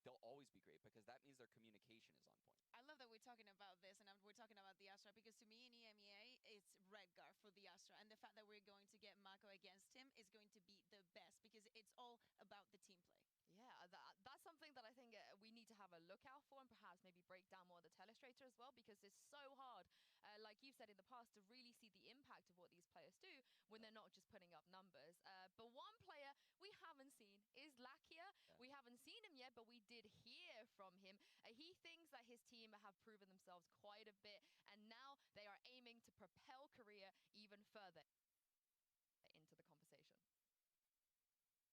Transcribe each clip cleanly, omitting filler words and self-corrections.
they'll always be great because that means their communication is on point. I love that we're talking about this and we're talking about the Astra because to me in EMEA it's Redgar for the Astra, and the fact that we're going to get Mako against him is going to be the best because it's all about the team play. Yeah, that's something that I think we need to have a look out for and perhaps maybe break down more of the telestrator as well, because it's so hard, like you've said in the past, to really see the impact of what these players do when they're not just putting up numbers. But one player we haven't seen is Lakia. Yeah. We haven't seen him yet, but we did hear from him. He thinks that his team have proven themselves quite a bit, and now they are aiming to propel Korea even further into the conversation.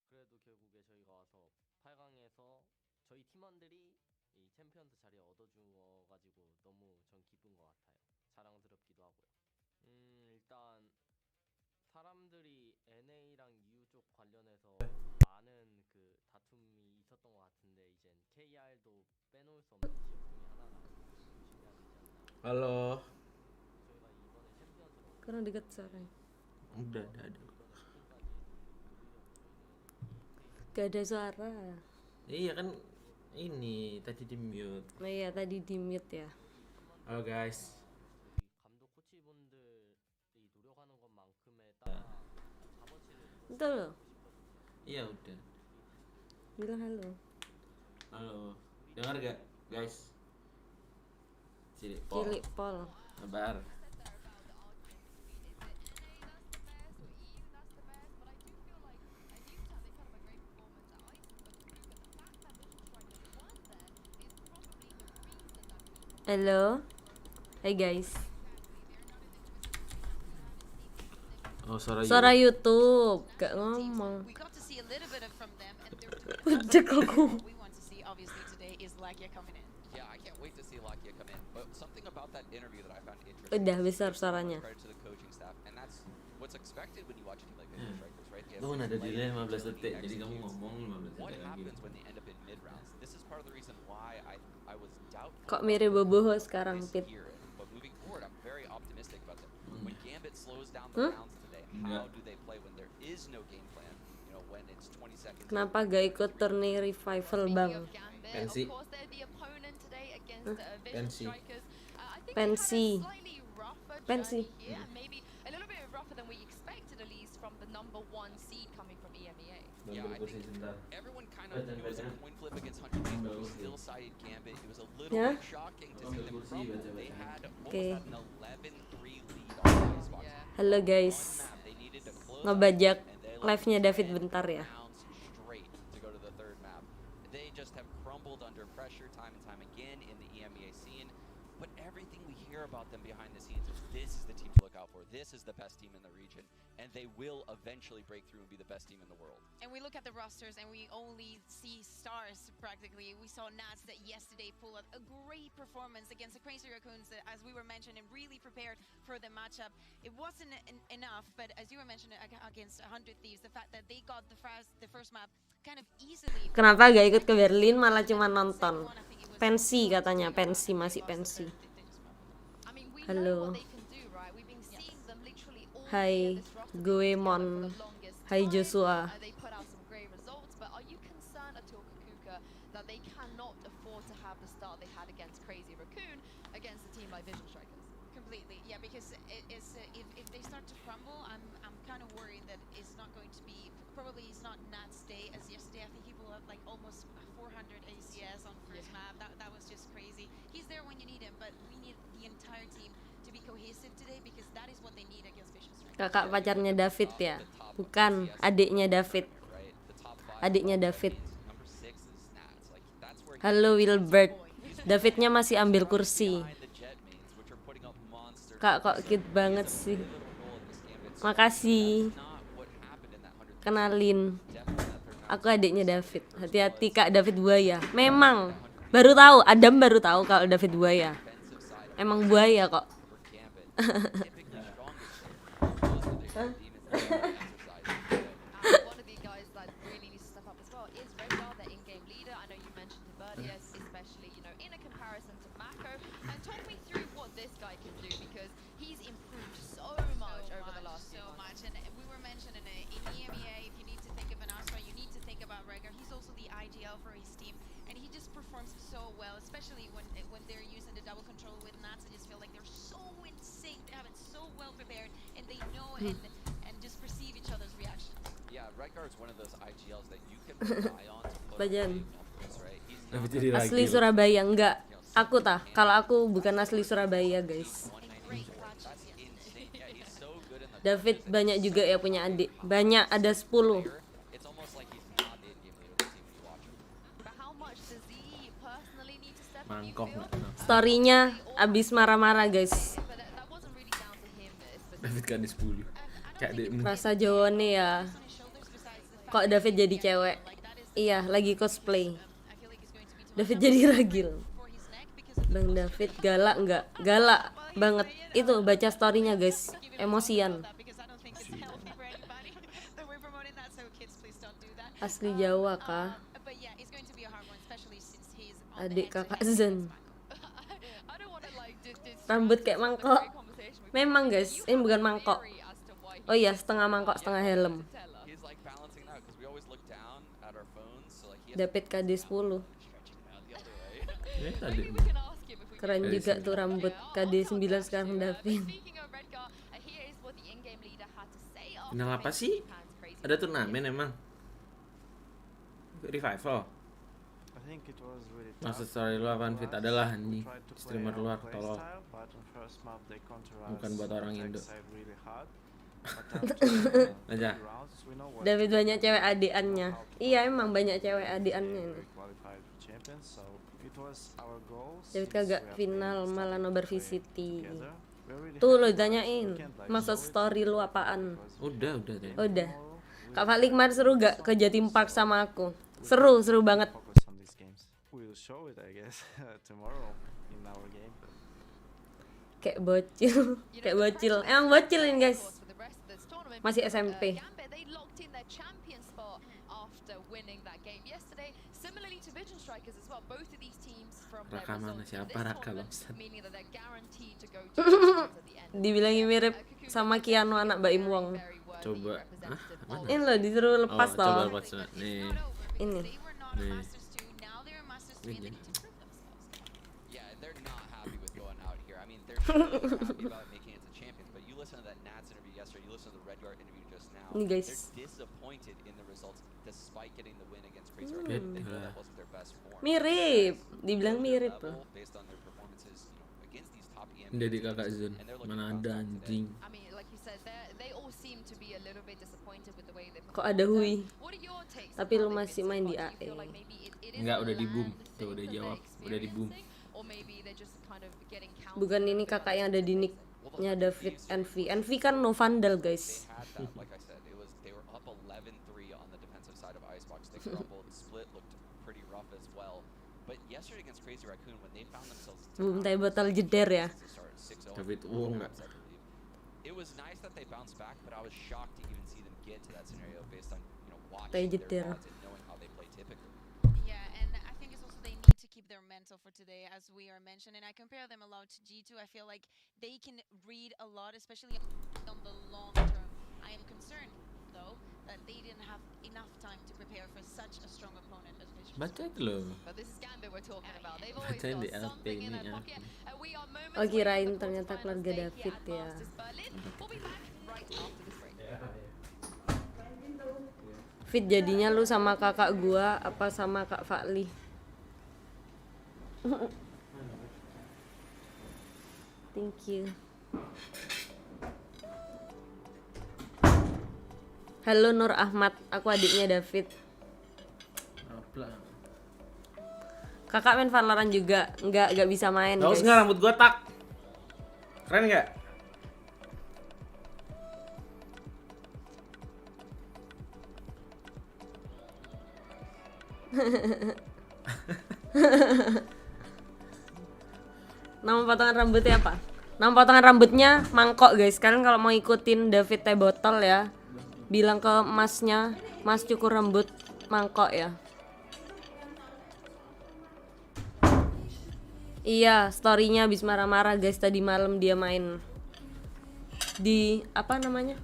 그래도 결국에 저희가 와서 8강에서 저희 팀원들이 이 챔피언스 자리에 얻어주어가지고 너무 전 기쁜 것 같아요. 자랑스럽기도 하고요. 일단 사람들이 NA랑 EU 쪽 관련해서 많은 그 다툼이 있었던 것 같은데 이젠 KR도 빼놓을 수 없는 지역 중에 하나가 조심해야 되지 않나. Halo. 저희가 이번에 챔피언스로 Kurang dekat suaranya. Udah ada. Gak ada suara. Iya kan ini tadi di mute. Oh iya tadi di mute ya. Halo guys. 감독 코치분들이 노력하는 것만큼의 값어치를 Betul loh. Iya udah. Bilang halo. Halo. Dengar gak guys? Cilik Cilik Pol. Kabar. Halo. Hai guys. Oh Suara YouTube. Gak ngomong. We got to see a little bit of from them and they're doing Udah aku. what we want to see obviously today is Lakia coming in. Yeah, I can't wait to see Lakia come in. But something about that interview that I found interesting. Udah besar suaranya. Credit to the coaching staff, and that's what's expected when you watch a team like Vision Strikers, right? They have Lu kan ada players delay who 15 detik, execute. jadi kamu ngomong 15 What detik lagi. happens when they end up in mid rounds? This is part of the reason why I was doubtful. Kok mirip Boboho sekarang, this Pit? year. But moving forward, I'm very optimistic about them. When GAMBIT slows down the rounds today, how do they play when there is no game plan? You know, when it's 20 seconds. Kenapa gak ikut turni revival bang? Pensi. Pensi. Pensi. Pensi. A little bit rougher than we expected, at least from the number one seed coming from EMEA. Yeah, I think everyone kind of knew it was a coin flip against 100 Thieves, but we still sided GAMBIT. It was a little Yeah. bit shocking to see them crumble. They had what Okay. was that, an 11-3 lead on the Xbox. Halo guys. They needed to close Ngebajak up, and they live-nya David bentar ya. rounds straight to go to the third map. They just have crumbled under pressure time and time again in the EMEA scene. But everything we hear about them behind the scenes is this is the team to look out for. This is the best team in the region, and they will eventually break through and be the best team in the world. And we look at the rosters and we only see stars practically. We saw Nats that yesterday pull out a great performance against the Crazy Raccoons that, as we were mentioning, really prepared for the matchup. It wasn't enough, but as you were mentioning against 100 Thieves, the fact that they got the first map kind of easily. Kenapa gak ikut ke Berlin malah cuma nonton? Pensi katanya, pensi masih pensi. Halo. Hai, gue Mon. Hai Joshua. They put out some great results, but are you concerned at all, Kakuka, that they cannot afford to have the start they had against Crazy Raccoon against a team like Vision Strikers? Completely, yeah, because it's if they start to crumble, I'm kind of worried that it's not going to be, probably it's not Nat's day as yesterday. I think he pulled out like almost 400 ACS on first map. That was just crazy. He's there when you need him, but we need the entire team to be cohesive today because that is what they need against Vision Strikers. Kakak pacarnya David ya? Bukan, adiknya David. Adiknya David. Halo Wilbert. Davidnya masih ambil kursi. Kak, kok cute banget sih. Makasih. Kenalin. Aku adiknya David. Hati-hati Kak, David buaya. Memang. Baru tahu, Adam baru tahu kalau David buaya. Emang buaya kok. One of the guys that really needs to step up as well is Redgar, their in-game leader. I know you mentioned Tibertius, especially, you know, in a comparison to Mako. And talk me through what this guy can do, because he's improved so much over the last few months. And we were mentioning in EMEA, if you need to think of an Astra, you need to think about Redgar. He's also the IG IGL for his team, and he just performs so well, especially when they're using the double control with Nats. I just feel like they're so in sync, they have it so well prepared, and they know and just perceive each other's reactions. Yeah, Redguard's one of those IGLs that you can rely on to put Bajan. right? He's Tapi not jadi Asli lagi. Surabaya enggak. Aku kalau aku bukan asli Surabaya, guys. Great clutches, That's yes. insane. Yeah, he's so good in the David banyak juga ya punya adik. Banyak, ada 10. It's almost like he's not the in-game leader of the team when you watch him. But how much does he personally need to step up, you Mangkok feel? nggak kenal. Story-nya abis marah-marah, guys. But that wasn't really down to him specifically. David kan di 10. Kayak adikmu. Rasa jawane ya. On his shoulders besides the fact Kok David jadi cewek? like that is Iya, lagi cosplay. I feel like it's going to be too David much jadi ragil. for his neck because of Bang David galak enggak? Galak banget. Itu baca story-nya, guys. Emosian. that because I don't think it's healthy for anybody that we're promoting that, so kids please don't do that. Asli Jawa kah? But yeah, it's going to be a hard one, especially since he's on Adik the kakak head-to-head Zen. against Vakli. I don't want to like Rambut kayak mangkok. Memang, guys. Ini bukan mangkok. Oh iya, setengah mangkok, setengah helm. He's like balancing out because we always look down at our phones, so like he has David KD 10. stretching it out the other way. Ya adikmu. Keren juga tuh rambut KD 9 sekarang David. Final apa sih? Ada turnamen emang? Revival. I think it was really Maksud tough. story lu apaan Fit? Adalah anjing. Tried to play Streamer our luar play tolol. style, but on first map they counter us, Bukan buat orang attack Indo. side really hard. But after Aja. few rounds, we know what David to do. banyak cewek adikannya. How to Iya play. emang banyak cewek adikannya We ini. qualified champions, so it was our goal. David since kagak we are final playing malah starting nobar to play VCT. together. We're really Tuh lo happy, but ditanyain, we can't, like, maksud show it story lu apaan? because Udah tadi. Udah. tomorrow we Kak Vakli kemarin seru gak ke Jatim Park sama aku? Seru banget. focus on these games. We'll show it, I guess, tomorrow in our game. Kayak bocil, kayak bocil. Emang bocil ini guys. Masih SMP. Gambit, they locked in their champion spot after winning that game yesterday. Similarly to Vision Strikers as well, both of these teams from their Raka mana? results in Siapa this Raka, tournament, bangsat? meaning that they're guaranteed to go to champions at the end. Dibilangi mirip sama Kiano anak Baim Wong. Very worthy Coba. representative Hah? Mana? of Ini loh disuruh lepas Oh, coba toh. lepas. Nih. Ini. They were not Nih. Masters 2, now they're Masters 3 and they Ini. need to prove themselves. Yeah, and they're not happy with going out here. I mean, they're happy about making it to champions, but you listen to that Nats interview yesterday, you listen to the Redguard interview just now. Ini guys. They're disappointed in the results despite getting the win against Crazy Arcade. They know that wasn't their best form. Mirip, dibilang They know mirip their loh. level based on their performances, against these top EM Jadi teams, kakak Zun. and they're looking Mana to ada bounce back today. anjing. I mean, like you said, they all seem to be a little bit disappointed with the way they Kok ada Hui? What are your takes? Tapi on lu how they've masih been so main di far? Do you AE. feel like maybe it is Enggak, a udah di boom. land Tuh, thing udah that jawab. they're Udah di boom. experiencing, or maybe they're just kind of getting counted Bukan a ini little bit kakak on yang the ada di defensive nicknya David Envy. Envy kan no vandal guys. They had that, like I said, they were up 11-3 on the defensive side of Icebox. They crumbled, split looked pretty rough as well. But yesterday against Crazy Raccoon, when they found themselves Boom, down, TehBotol jeder ya. to start 6-0 David for Wong rounds, I believe. It was nice that they bounced back, but I was shocked to even see them get to that scenario based on watching their jeder. VODs and knowing how they play typically. Yeah, and I think it's also they need to keep their mental for today, as we are mentioning. I compare them a lot to G2. I feel like they can read a lot, especially on the long term. I am concerned, though, that they didn't have enough time to prepare for such a strong opponent as Vision. Baca itu loh. But this is Gambit we're talking about. They've Baca always yang di got LP something in ini their ya. pocket. We are moments Oh, away kirain from the ternyata quarterfinals keluarga day here David at ya. Masters Berlin. We'll be back right after this break. Fit jadinya lu sama kakak gua apa sama Kak Vakli? Thank you. Halo Nur Ahmad, aku adiknya David. Apa? Kakak main Valorant juga, nggak bisa main Tahu guys. nggak rambut gua tak? Keren nggak? Nama potongan rambutnya apa? Nama potongan rambutnya mangkok guys. Kalian kalau mau ikutin David TehBotol ya, bilang ke masnya, Mas cukur rambut mangkok ya. Iya, storynya habis marah-marah guys. Tadi malam dia main di apa namanya?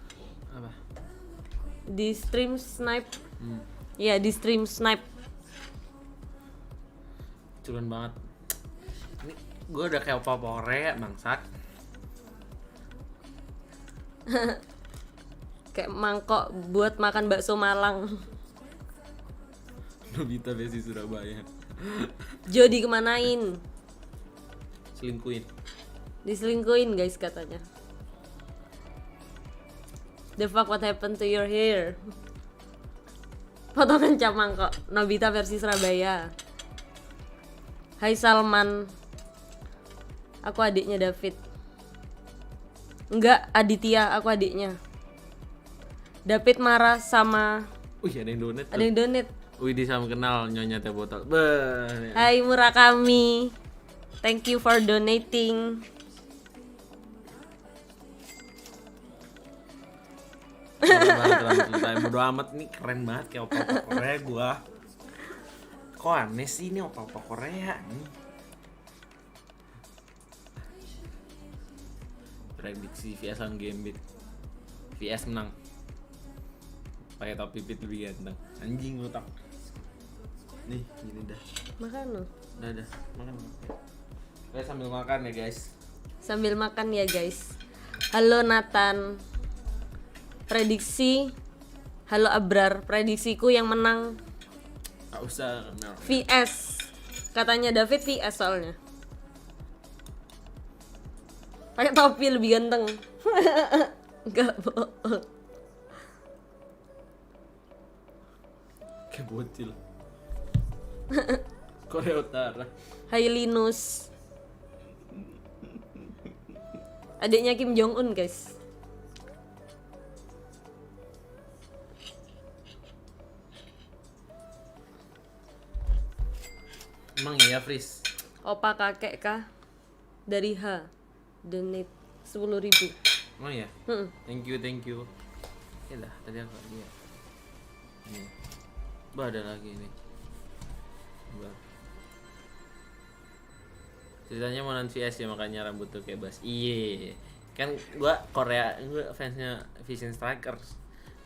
Apa? Di stream snipe. Iya, di stream snipe. Turun banget. Ini gue udah kayak opa Korea bangsat. Kayak mangkok buat makan bakso Malang. Nobita versi Surabaya. Jo dikemanain? Selingkuhin. Diselingkuhin guys katanya. The fuck what happened to your hair? Potongan cap mangkok. Nobita versi Surabaya. Hai Salman. Aku adiknya David. Enggak, Aditya, aku adiknya. David marah sama. Wih, ada yang donate. Ada yang donate. Wih, salam kenal Nyonya Teh Botol. Beuh. Hai Murakami. Thank you for donating. Bodo amat nih, keren banget kayak opa-opa Korea gua. Kok aneh sih ini opa-opa Korea nih. Prediksi VS on GAMBIT. VS menang. Pakai topi pit lebih ganteng. Anjing otak. Nih, gini dah. Makan loh. Dah, makan. Oke, sambil makan ya, guys. Sambil makan ya, guys. Halo Nathan. Prediksi. Halo Abrar, prediksiku yang menang Gak usah kenal. VS. Katanya David VS soalnya. Pakai topi lebih ganteng. Enggak bohong. Kayak bocil. Korea Utara. Hai Linus. Adiknya Kim Jong Un, guys. Emang iya, Fris? Opa kakek kah? Dari H. Donate 10.000. Emang iya? Thank you. Ya dah, tadi aku dia. Ini. Bah, ada lagi nih. Bah. Ceritanya mau nonton VS ya, makanya rambut tuh kayak bas. Iye. Kan gua fansnya Vision Strikers.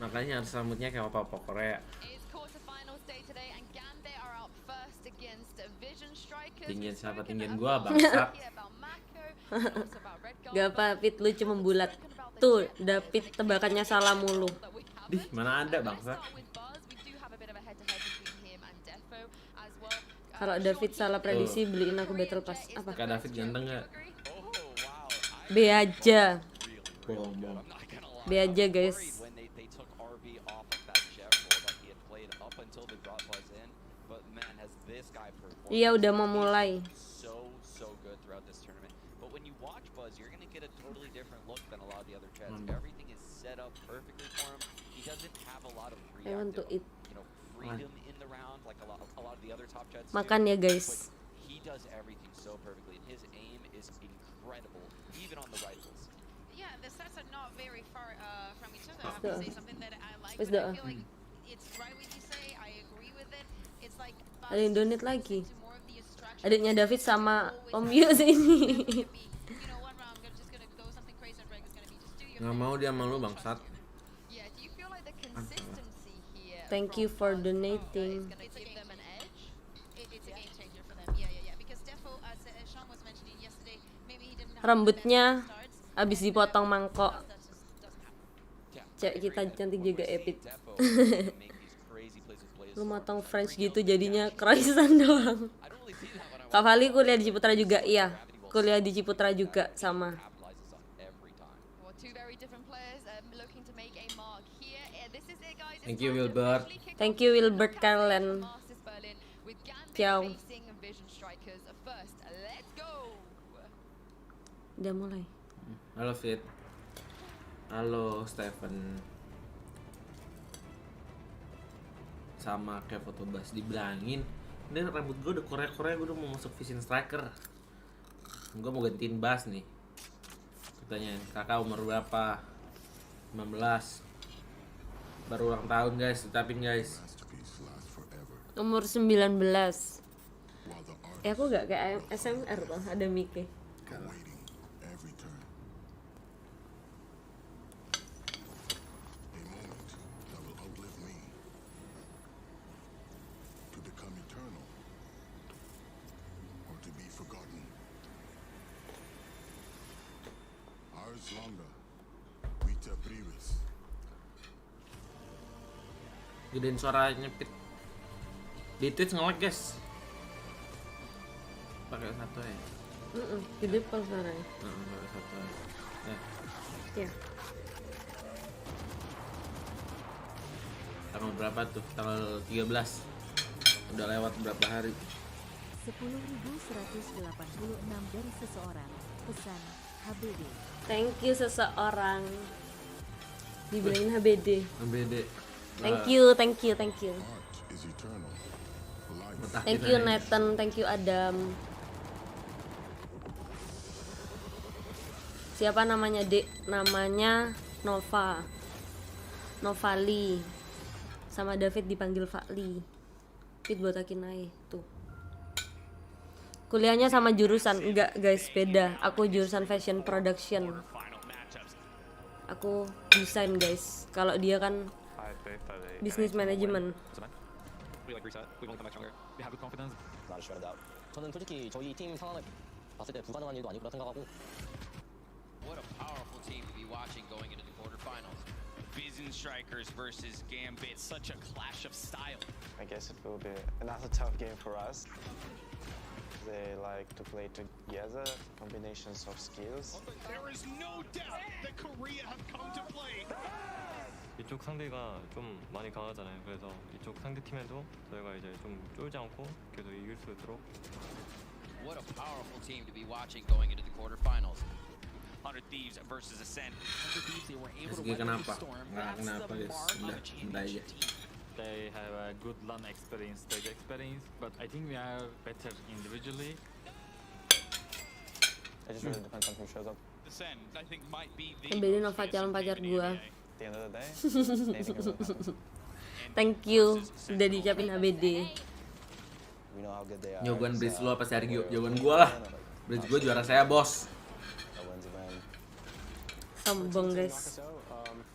Makanya harus rambutnya kayak apa-apa Korea. Tinggian siapa? Tinggian gua bangsat. Gak apa, Fit lucu membulat. Tuh, David tebakannya salah mulu. Dih, mana ada bangsat. Kalau David salah prediksi, beliin aku battle pass. Apa? Kak David ganteng gak? B aja. Bohong. B aja, guys. Iya, udah mau mulai. I want to eat. Makan ya, guys. Yeah, the stats are not very far from each other. I have to say something that I like. Where's But I the- feel like it's right what you say. I agree with it. It's like Ada yang donate lagi. to more of the instructions. Adiknya David sama Om Yus ini. You know what, Ram? I'm just gonna go something crazy and Greg is gonna be just do your Nggak mau dia malu bangsat. Yeah, do you feel like the consistency here Thank you from for Buzz donating. is gonna give them an edge? It's a game changer for them. Yeah. Because Defo, as Sean was mentioning yesterday, maybe he didn't have Rambutnya the best starts. abis dipotong mangkok. That just doesn't happen. Cek kita cantik juga Epit. Lu motong French gitu jadinya croissant doang. Kak Vali kuliah di Ciputra juga, iya. Kuliah di Ciputra juga sama. Well, two very different players looking to make a mark here. This is it, guys. It's Thank you, time to Wilbert. officially kick Thank off you, the Wilbert campaign Kalen. for Masters Berlin with GAMBIT Ciao. facing Vision Strikers first. Let's go. Udah mulai. Halo Fit. Halo Stephen. Sama kayak foto bas dibilangin. Ini rambut gue udah Korea-Korea, gue udah mau masuk Vision Striker. Gue mau gantiin bas nih. Pertanyaan, kakak umur berapa? 15. Baru ulang tahun guys, ucapin guys. Umur 19. Aku gak kayak SMR tuh, ada mic-nya. Gedein suaranya Pit. Di Twitch nge-lag guys. Pakai satu ya. Gede pas suaranya. Pakai satu ya. Ya. Tanggal berapa tuh? Tanggal 13. Udah lewat berapa hari? 10.186 dari seseorang. Pesan HBD. Thank you seseorang. Dibilangin HBD. BD. Thank you. Thank you Nathan, thank you Adam. Siapa namanya Dek? Namanya Novali. Sama David dipanggil Vakli. Fit botakin aja tuh. Kuliahnya sama jurusan? Enggak guys, beda. Aku jurusan fashion production. Aku desain guys. Kalau dia kan bisnis manajemen. 저는 솔직히 저희 팀 상황을 봤을 때 불가능한 일도 아니구나 생각하고. What a powerful team to be watching going into the quarterfinals. Vision Strikers versus GAMBIT, such a clash of style. I guess it will be another tough game for us. They like to play together, combinations of skills. There is no doubt that Korea have come to play. 이쪽 상대가 좀 많이 강하잖아요. 그래서 이쪽 상대 팀에도 저희가 이제 좀 쫄지 않고 계속 이길 수 있도록. What a powerful team to be watching going into the quarterfinals. 100 Thieves versus Ascent. 100 Thieves, they were able to weather the storm. That's the mark of a championship team. They have a good LAN experience, stage experience, but I think we are better individually. It just really depends on who shows up. Ascent, I think, might be the Beli Nova calon pacar gua. At the end of the day, anything can happen. Thank you udah diucapin HBD. We know how good they are. Jagoan bridge lu apa Sergio? Jagoan gua lah. Bridge gua juara saya, bos. Sombong guys.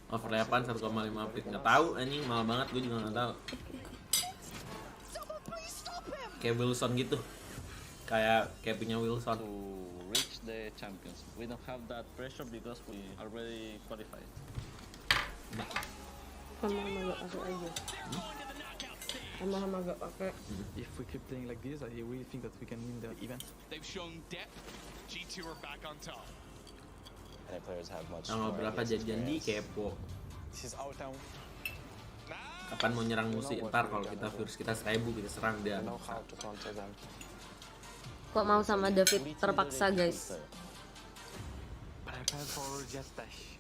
Overlapan 1,5 feet. Nggak tahu anjing, mahal banget, gua juga nggak tahu. Kayak Wilson gitu. Kayak punya Wilson. To reach the champions, we don't have that pressure because we already qualified. Sama-sama gak pakai aja. Sama-sama gak pakai. If we keep playing like this, I really think that we can win the event. They've shown depth. G2 are back on top. And the players have much Tanggal berapa jadian di kepo? This is our town. Kapan mau nyerang musuh? Ntar kalau kita viewers kita 1000 kita serang dia. We know how to counter them. Kok mau sama David terpaksa guys? Prepare for jet dash.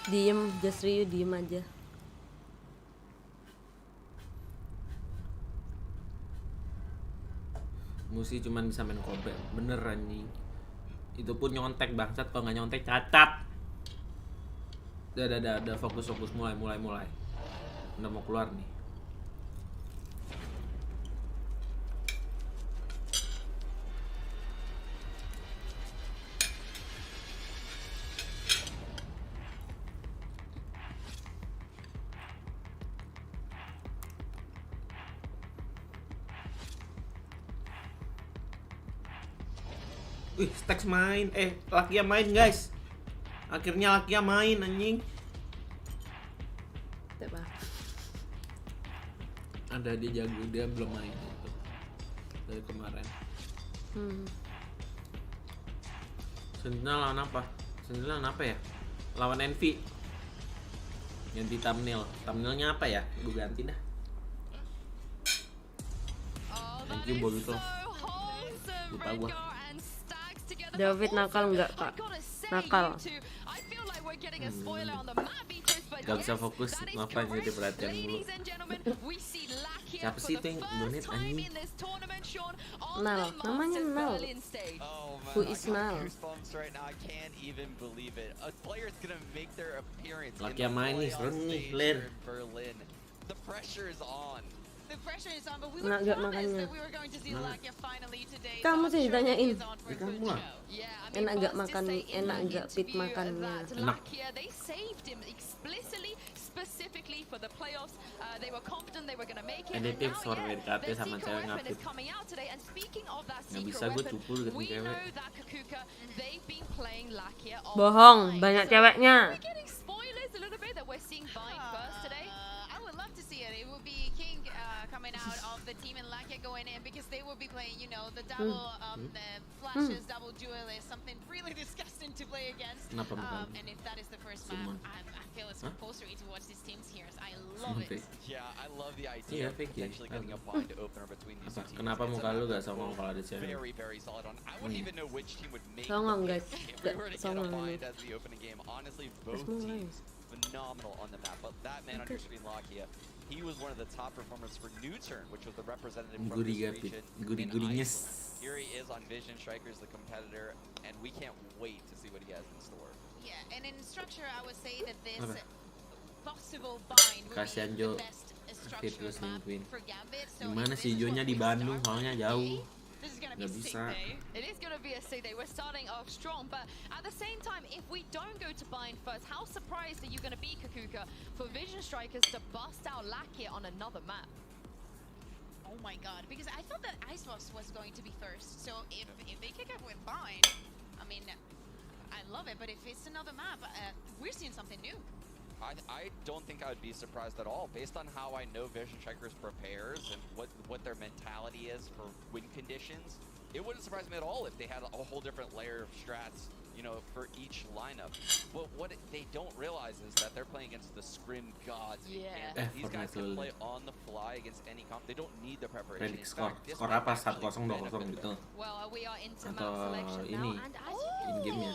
Diem, just Ryu diem aja. Musi cuman bisa main kobe, bener anjing. Itu pun nyontek bangsat, kalau nggak nyontek cacat. Udah fokus mulai. Udah mau keluar nih. Wih, Stacks main. Lakia main, guys. Akhirnya Lakia main, anjing. Coba. Ada dia jago, dia belum main gitu. Dari kemarin. Sentinel lawan apa? Sentinel lawan apa ya? Lawan Envy. Ganti thumbnail. Thumbnailnya apa ya? Gue ganti dah. Thank you, Boruto. Lupa gua. David nakal nggak kak? Nakal. Gak bisa fokus, ngapain jadi perhatian dulu. Siapa sih itu yang donate anjing? Nal, namanya Nal. Who is Nal? Laki yang main nih, serem nih, Ler. The pressure is on. The pressure is on, but we Nah, were gak promised makannya. that we were going to see Lakia finally today. Kamu sih ditanyain. Kamu lah. Enak gak makan? Enak gak fit makannya? Enak. Lakia, they saved him explicitly, specifically for the playoffs. They were confident they were going to make it. Editif sore BKT Their sama secret cewek weapon ngapit. is coming out today. And speaking of that Nggak secret bisa gue weapon, cupul gitu we cewek. know that Kakuka, they've been playing Lakia all Bohong, night. banyak So, ceweknya. are we getting spoilers a little bit that we're seeing Vine first today? I would love to see it. It would be King coming out of the team and Lakia going in because they will be playing, you know, the double the flashes, double duelist, something really disgusting to play against. Kenapa bukan? And if that is the first Summon. map, I feel it's compulsory to watch these teams here. So I love it. Yeah, I love the idea of Vicky. potentially getting a bind opener between these two teams. Kenapa It's muka a lu map gak that songong we're kalau ada cewek? very, very solid on. I wouldn't even know which team would make Songong, the guys. pick if we were to get a Songong bind ini. as the opening game. Honestly, both mulai. teams phenomenal on the map. But that man on your screen, Lakia, he was one of the top performers for New Turn, which was the representative from this region. Guri-gurinya. Here he is on Vision Strikers, the competitor, and we can't wait to see what he has in store. Yeah, and in structure, I would say that this Apa? possible bind would Kasihan be Jo. the best Aktif structured terus map nungguin. for Gambit. So Gimana if sih this is Jonya what di we Bandung, start soalnya on jauh. day, this is gonna Nggak be sick bisa. day. It is going to be a sick day. We're starting off strong, but at the same time, if we don't go to bind first, how surprised are you going to be, Kakuka, for Vision Strikers to bust out Lakia on another map? Oh my god, because I thought that Icebox was going to be first. So if they kick up with bind, I mean, I love it. But if it's another map, we're seeing something new. I don't think I would be surprised at all, based on how I know Vision Strikers prepares and what their mentality is for win conditions. It wouldn't surprise me at all if they had a whole different layer of strats, you know, for each lineup. But what they don't realize is that they're playing against the scrim gods. Yeah. These guys can play on the fly against any comp. They don't need the preparation. Predik skor apa 1-0 2-0 gitu. Well, we are into map Atau selection ini now, and as you in game-nya.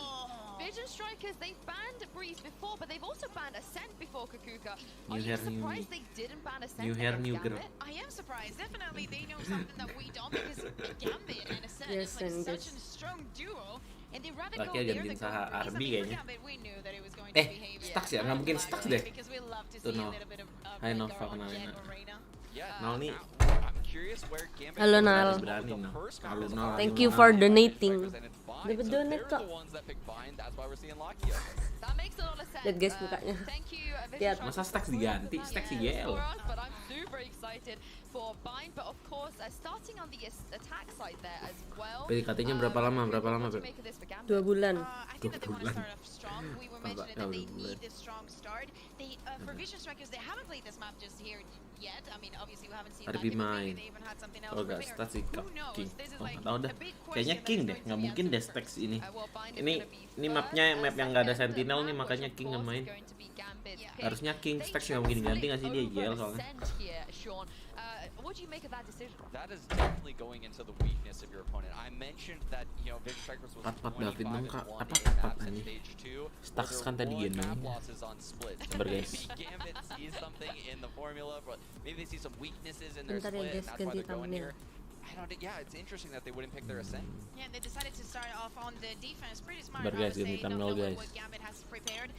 Vision Strikers, they banned Breeze before, but they've also banned Ascent before, Kakuka. Are New you hair, new surprised me. they didn't ban Ascent New hair, against new girl. Gambit? I am surprised. Definitely, they know something that we don't because Gambit and Ascent Yes, is like and such yes. a strong duo, and they rather Lakia go there gantiin than go Saha Breeze. I Arbi mean, for kayaknya. Gambit, we knew that it was going to behave. Stacks ya? Nggak mungkin Stacks deh. Because we love to Tuh, see no. a little bit of Hai, Rengar Nova, on kenalin, Jen Nak. or Reyna. Yeah. Nal nih. I'm curious where Gambit Halo, goes Nal. with Berani, the Nal. first Halo, map. Nal. Thank you for donating. And it's Vine, Dapat so donate they're kok. the ones that pick Vine. That's why we're seeing Lakia. That makes a lot of sense. Lihat guys mukanya. Thank you, Vision Lihat. Strikers, Masa Stacks for bringing diganti? the Stacks back IGL. for us, but I'm super excited for Bind, but of course, starting on the attack side there as well. PDKT-nya berapa lama? What do you Beb? make of this for Gambit? 2 bulan. I think that they want to 2 start off strong. We were Apa? mentioning that they Oh, need bulan. this strong start. They for Vision Strikers, they haven't played this map just here yet. I mean, obviously we haven't seen Arbi Lucky, but main. maybe they even had something else Oh gak, prepared. stats sih Who knows? King. This is Oh like nggak tahu dah. a big Kayaknya question King that deh, is nggak going to mungkin be deh answered Stacks first. ini. Well, Bind is Ini gonna be ini first. mapnya map yang nggak ada Second sentinel nih, map, makanya which of King nggak course main. is going to be Gambit's pick. Harusnya King They Stacks chose nggak mungkin to diganti split nggak sih dia over JL soalnya. Ascent here, Sean. What do you make of that decision? That is definitely going into the weakness of your opponent. I mentioned that, you know, Vision Strikers was 4-4 David dong, 25-1 Kak. in Apa, maps 4-4 in ini? stage 2. Stacks where kan there tadi were gendong. map losses on split. Sabar, guys. Maybe Gambit sees something in the formula, but maybe they see some weaknesses in their Bentar ya split, guys, and that's why ganti they're going thumbnail. here. I don't. Yeah, it's interesting that they wouldn't pick their Ascent. Yeah, they decided to start off on the defense. Pretty smart, Sabar, I guys, would ganti say, not thumbnail, knowing guys. what Gambit has prepared.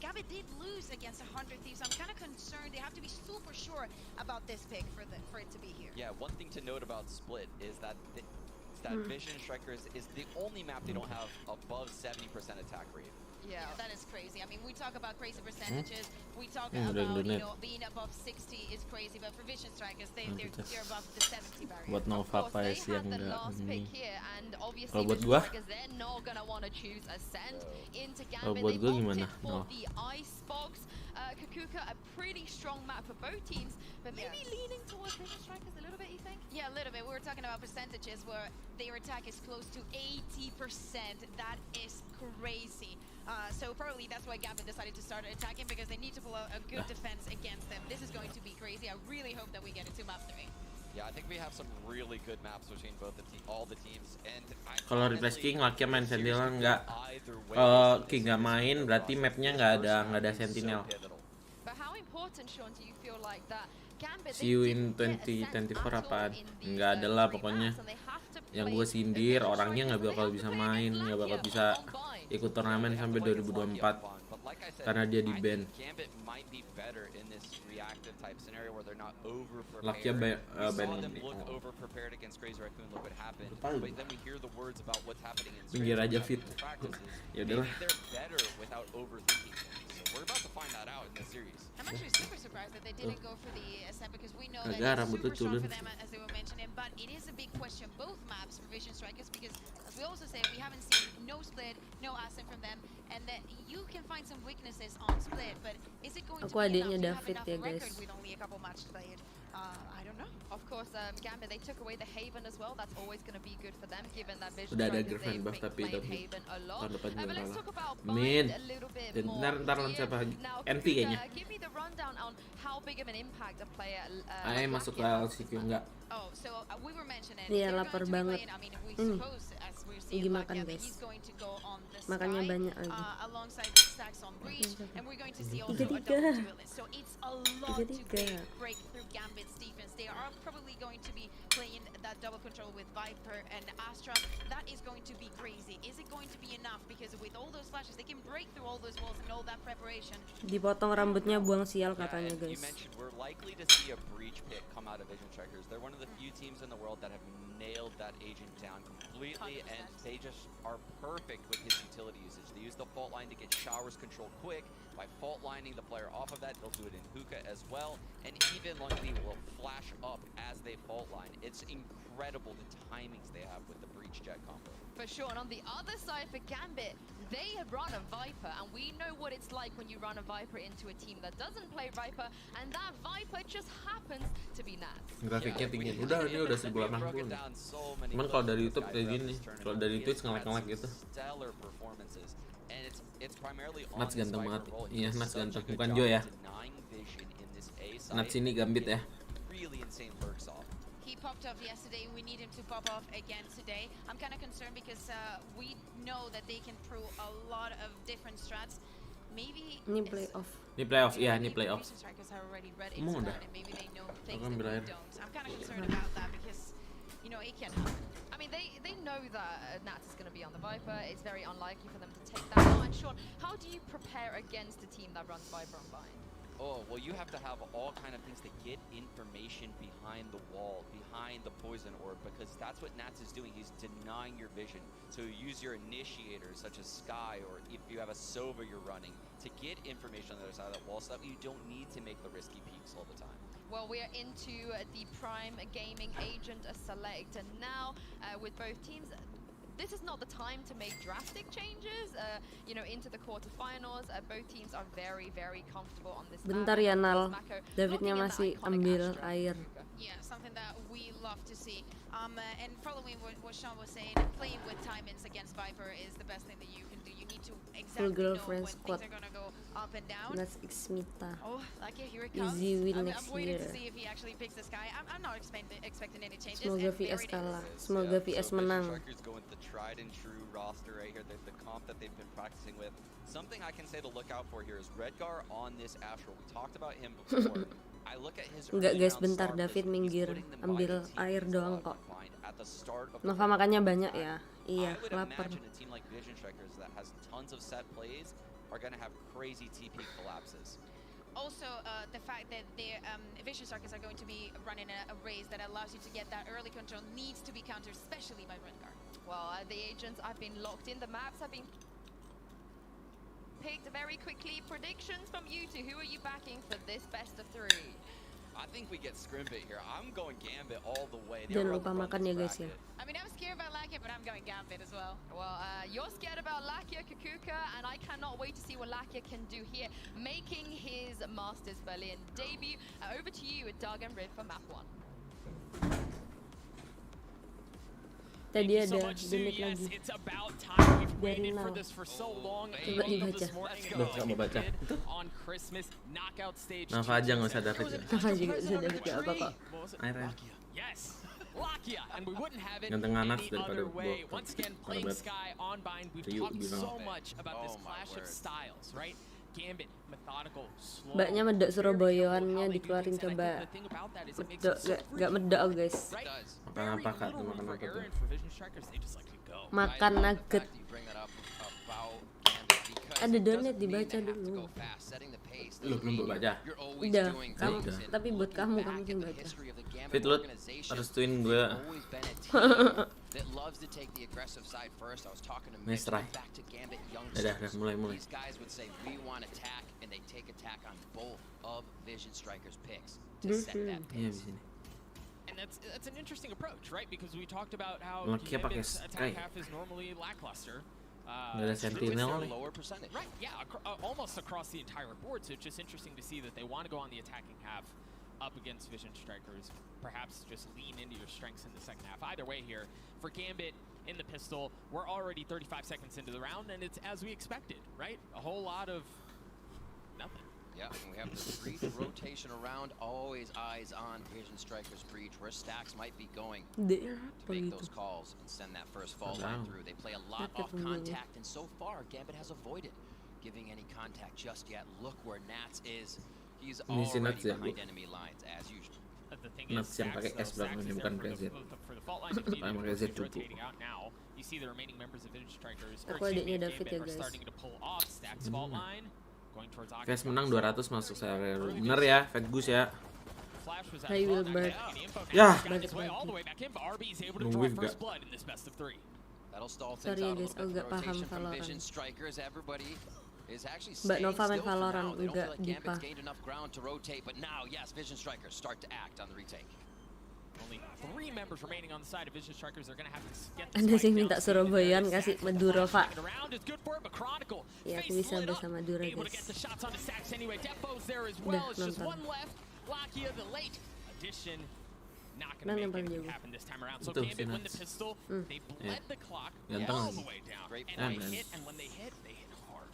Gambit did lose against 100 Thieves. I'm kind of concerned. They have to be super sure about this pick for it to be here. Yeah, one thing to note about Split is that Vision Strikers is the only map they don't have above 70% attack rate. Yeah, that is crazy. I mean, we talk about crazy percentages. We talk udah about, donate. being above 60 is crazy, but for Vision Strikers, they're above the 70 barrier. Buat Nova Of course, they Pais had yang the nggak last ini. pick here, and obviously Kalau buat Vision gua? Strikers, they're not gonna want to choose Ascent into Kalau Gambit. buat They gua opted gimana? for No. the Icebox. Kakuka, a pretty strong map for both teams, but maybe leaning towards Vision Strikers a little bit, you think? Yeah, a little bit. We were talking about percentages where their attack is close to 80%. That is crazy. So probably that's why Gambit decided to start attacking, because they need to pull out a good defense against them. This is going to be crazy. I really hope that we get into map 3. Yeah, I think we have some really good maps between both all the teams. And Kalau replace King, Lakia main Sentinel nggak. King nggak main, berarti mapnya nggak ada Sentinel. But how important, Sean, do you feel like that Gambit, See you in 2024 apaan? Nggak ada lah pokoknya. Yang gue sindir, orangnya nggak bakal bisa main, nggak bakal bisa ikut turnamen sampai 2024 karena dia di ban. Lakia ban minggir aja fit. Ya udahlah. We're about to find that out in the series. I'm actually super surprised that they didn't go for the ascent because we know that Agak it's rambut super lu strong culun. for them as they were mentioning, but it is a big question both maps for Vision Strikers because as we also say we haven't seen no split, no ascent from them, and that you can find some weaknesses on split, but is it going to Aku be adiknya enough to David have ya, enough record guys. with only a couple matches played? I don't know. Of course, GAMBIT, they took away the Haven as well. That's always going to be good for them, given that Vision Udah ada Strikers, griffin they've buff tapi played Haven a lot. tahun depan But juga let's kalah. talk about Amin. Bind a little bit Dan more. ntar lawan Hien. siapa? Now, NV Kuliah, kayaknya. give me the rundown on how big of an impact a player Ae like masuk ke Lakia has. LCQ enggak? Oh, so we were mentioning Iya, they're lapar going to be banget. playing, I mean, we Ini. suppose as we're Lagi seeing makan, Lakia, that guys. he's going to go on the Makannya sky banyak lagi. alongside the stacks on breach, and we're going to see also a double Tiga-tiga. duelist. So it's a lot to Tiga-tiga. break through Gambit's defense. They are probably going to be playing that double control with Viper and Astra. That is going to be crazy. Is it going to be enough? Because with all those flashes, they can break through all those walls and all that preparation. Dipotong rambutnya buang sial katanya, and you guys. mentioned we're likely to see a breach pick come out of Vision Strikers. They're one of the few teams in the world that have nailed that agent down completely, 100%. and they just are perfect with his utility usage. They use the fault line to get showers controlled quick. By fault lining the player off of that, they'll do it in hookah as well, and even Lungni will flash up as they fault line. It's incredible the timings they have with the breach jet combo. For sure, and on the other side for GAMBIT, they have run a Viper, and we know what it's like when you run a Viper into a team that doesn't play Viper, and that Viper just happens to be Nats. Grafiknya tinggi. Udah ini udah 1080. Cuman kalau dari YouTube kayak gini, kalau dari Twitch ngelek-ngelek gitu. Stellar performances. And it's primarily on Nats his ganteng Viper banget. role. He Iya, does Nats such a ganteng. good Bukan job Jo ya. denying vision in this A side. Nats ini Gambit ya. Really insane lurks off. He popped off yesterday. We need him to pop off again today. I'm kind of concerned because we know that they can throw a lot of different strats. Maybe Ini playoff. Ini playoff, iya ini maybe playoff. Vision Strikers are already read Emang into udah? that, and maybe they know things Akan that we berakhir. don't. I'm kind of concerned about that because, you know, it can happen. I mean, they know that Nats is going to be on the Viper. It's very unlikely for them to take that out. And Sean, how do you prepare against a team that runs Viper on Bind? Oh, well, you have to have all kind of things to get information behind the wall, behind the poison orb, because that's what Nats is doing. He's denying your vision. So you use your initiators, such as Sky, or if you have a Sova you're running, to get information on the other side of that wall so that you don't need to make the risky peaks all the time. Well, we are into the Prime Gaming Agent Select, and now with both teams, this is not the time to make drastic changes, you know, into the quarterfinals. Both teams are very, very comfortable on this Bentar map. ya, Of Nal. course, Mako Davidnya locking in the masih iconic ambil Astra. air. Yeah, something that we love to see. And following what Sean was saying, playing with timings against Viper is the best thing that you can do. You need to exactly know girlfriend when squad. things are gonna go up and down. That's Xmita. Oh, okay, here it comes. Easy win I'm next waiting year. to see if he actually picks this guy. I'm not expecting any changes. Semoga and there VS it is. kalah. Semoga VS so menang. Vision Strikers go with the tried and true roster right here, the comp that they've been practicing with. Something I can say to look out for here is Redgar on this Astral. We talked about him before. I look at his Enggak early guys, round bentar star David placement. He's minggir, putting them ambil by the air teams doang that kok. find at the start of the Nova round. makannya banyak ya. Iya, I would lapar. imagine a team like Vision Strikers that has tons of set plays are going to have crazy TP collapses. Also, the fact that the Vision Strikers are going to be running a race that allows you to get that early control needs to be countered, especially by Redgar. Well, the agents have been locked in. The maps have been picked very quickly. Predictions from you two. Who are you backing for this best of three? I think we get Scrimbit here. I'm going Gambit all the way. They Jangan run- lupa run makan this ya guys ya. bracket. I mean, I'm scared about Lakia, but I'm going Gambit as well. Well, you're scared about Lakia Kukuka, and I cannot wait to see what Lakia can do here, making his Masters Berlin debut. Over to you, Doug and Rid for map 1. Tadi so ada much, Sue. demit Yes, lagi. it's about time. We've Dari waited for nol. this for so long. Coba Woke up dibaca. this morning and Baca, mau baca. did on Christmas knockout stage. Nava aja nggak usah David ya. Nava aja nggak usah David, nggak apa kok. What was it? Air ya. Yes. Lakia, and we wouldn't have it Ganteng Nats any daripada other way. Bo- Once again, Karena playing bet. Sky on Bind, we've Riu talked bilang. so much about this Oh my clash of word. styles, right? Gambit, methodical, slow. Mbaknya medok very careful Surabayaan-nya how they do dikeluarin, things, and I coba. think the thing about that is it makes Medok, it so gak medok guys. right? It does. Makan Very apa kak? little room Makan for apa error, tuh? and for Vision Strikers, they just like to go. Makan I love the nugget. fact you bring that up about Gambit because Ada it donate, doesn't mean dibaca they have to dulu. go fast. Setting the pace case, Lu doesn't belum mean baca. you're always Udah, doing kamu, things. And tapi buat looking kamu back yang at the baca. history of the Gambit Fit, lu organization, restuin they've gue. always been a team that loves to take the aggressive side first. I was talking to Mitch, Mesra. back to Gambit Dah, youngsters. mulai. These guys would say we want attack, and they take attack on both of Vision Strikers' picks to set that Iya pace. di sini. And that's an interesting approach, right? Because we talked about how Laki pakai Gambit's sky. attack half is normally lackluster. Nggak ada sentinel nih. Lower percentage. Right, yeah, almost across the entire board. So it's just interesting to see that they want to go on the attacking half up against Vision Strikers. Perhaps just lean into your strengths in the second half. Either way here, for Gambit in the pistol, we're already 35 seconds into the round, and it's as we expected, right? A whole lot of nothing. Yeah, and we have the breach rotation around, always eyes on Vision Strikers breach, where Stacks might be going to make those calls and send that first fault line through. They play a lot off contact, and so far, Gambit has avoided giving any contact just yet. Look where Nats is. He's already behind enemy lines, as usual. The thing Nats yang pakai S belakangnya bukan pakai Z. Pakai Z cukup. You see the remaining members of Vision Strikers Aku adiknya David ya, are guys. starting to pull off Stacks fault line. Guys menang 200 masuk saya. Bener ya, Fat Goose ya. Hai Wilbert. Ya. Balik lagi. Nungguin gak? That'll stall things Sorry ya out a guys, little aku bit. gak paham Rotation from Valorant. Vision Strikers, everybody is actually Mbak staying Nova main still for Valorant, now. They don't enggak feel like Gambit's Dipa. gained enough ground to rotate, but now, yes, Vision Strikers start to act on the retake. Only 3 members remaining on the side of Vision Strikers are going to have to get the Ada sih spike minta down. Surabayaan kasih Madura, Pak. Around is good for it, but Chronicle Ya, aku face bisa lit bahasa up, Madura, able to guys. get the shots onto Stacks anyway. Defo's there as Udah, well. It's just nonton. one left. Lakia, the late addition, not Nah, going to yang make paling anything jago. happen this time around. So Itu, Gambit win the Sinats. pistol. They bled the clock Ganteng all lagi. the way down. Great And point. they hit, and when they hit hard.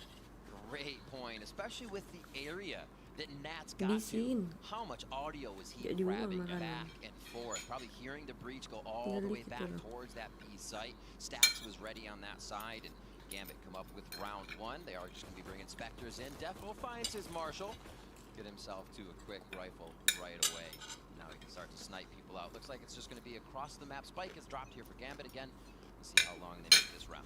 Great point, especially with the area that Nats got Di to. sini. How much audio was he Gak dibuka grabbing makanan. back and forth? Probably hearing the breach go all the way Tinggal back dikit loh. towards that B site. Stacks was ready on that side, and Gambit come up with round 1. They are just going to be bringing Spectres in. Defo finds his Marshall. Get himself to a quick rifle right away. Now he can start to snipe people out. Looks like it's just going to be across the map. Spike is dropped here for Gambit again. Let's see how long they make this round.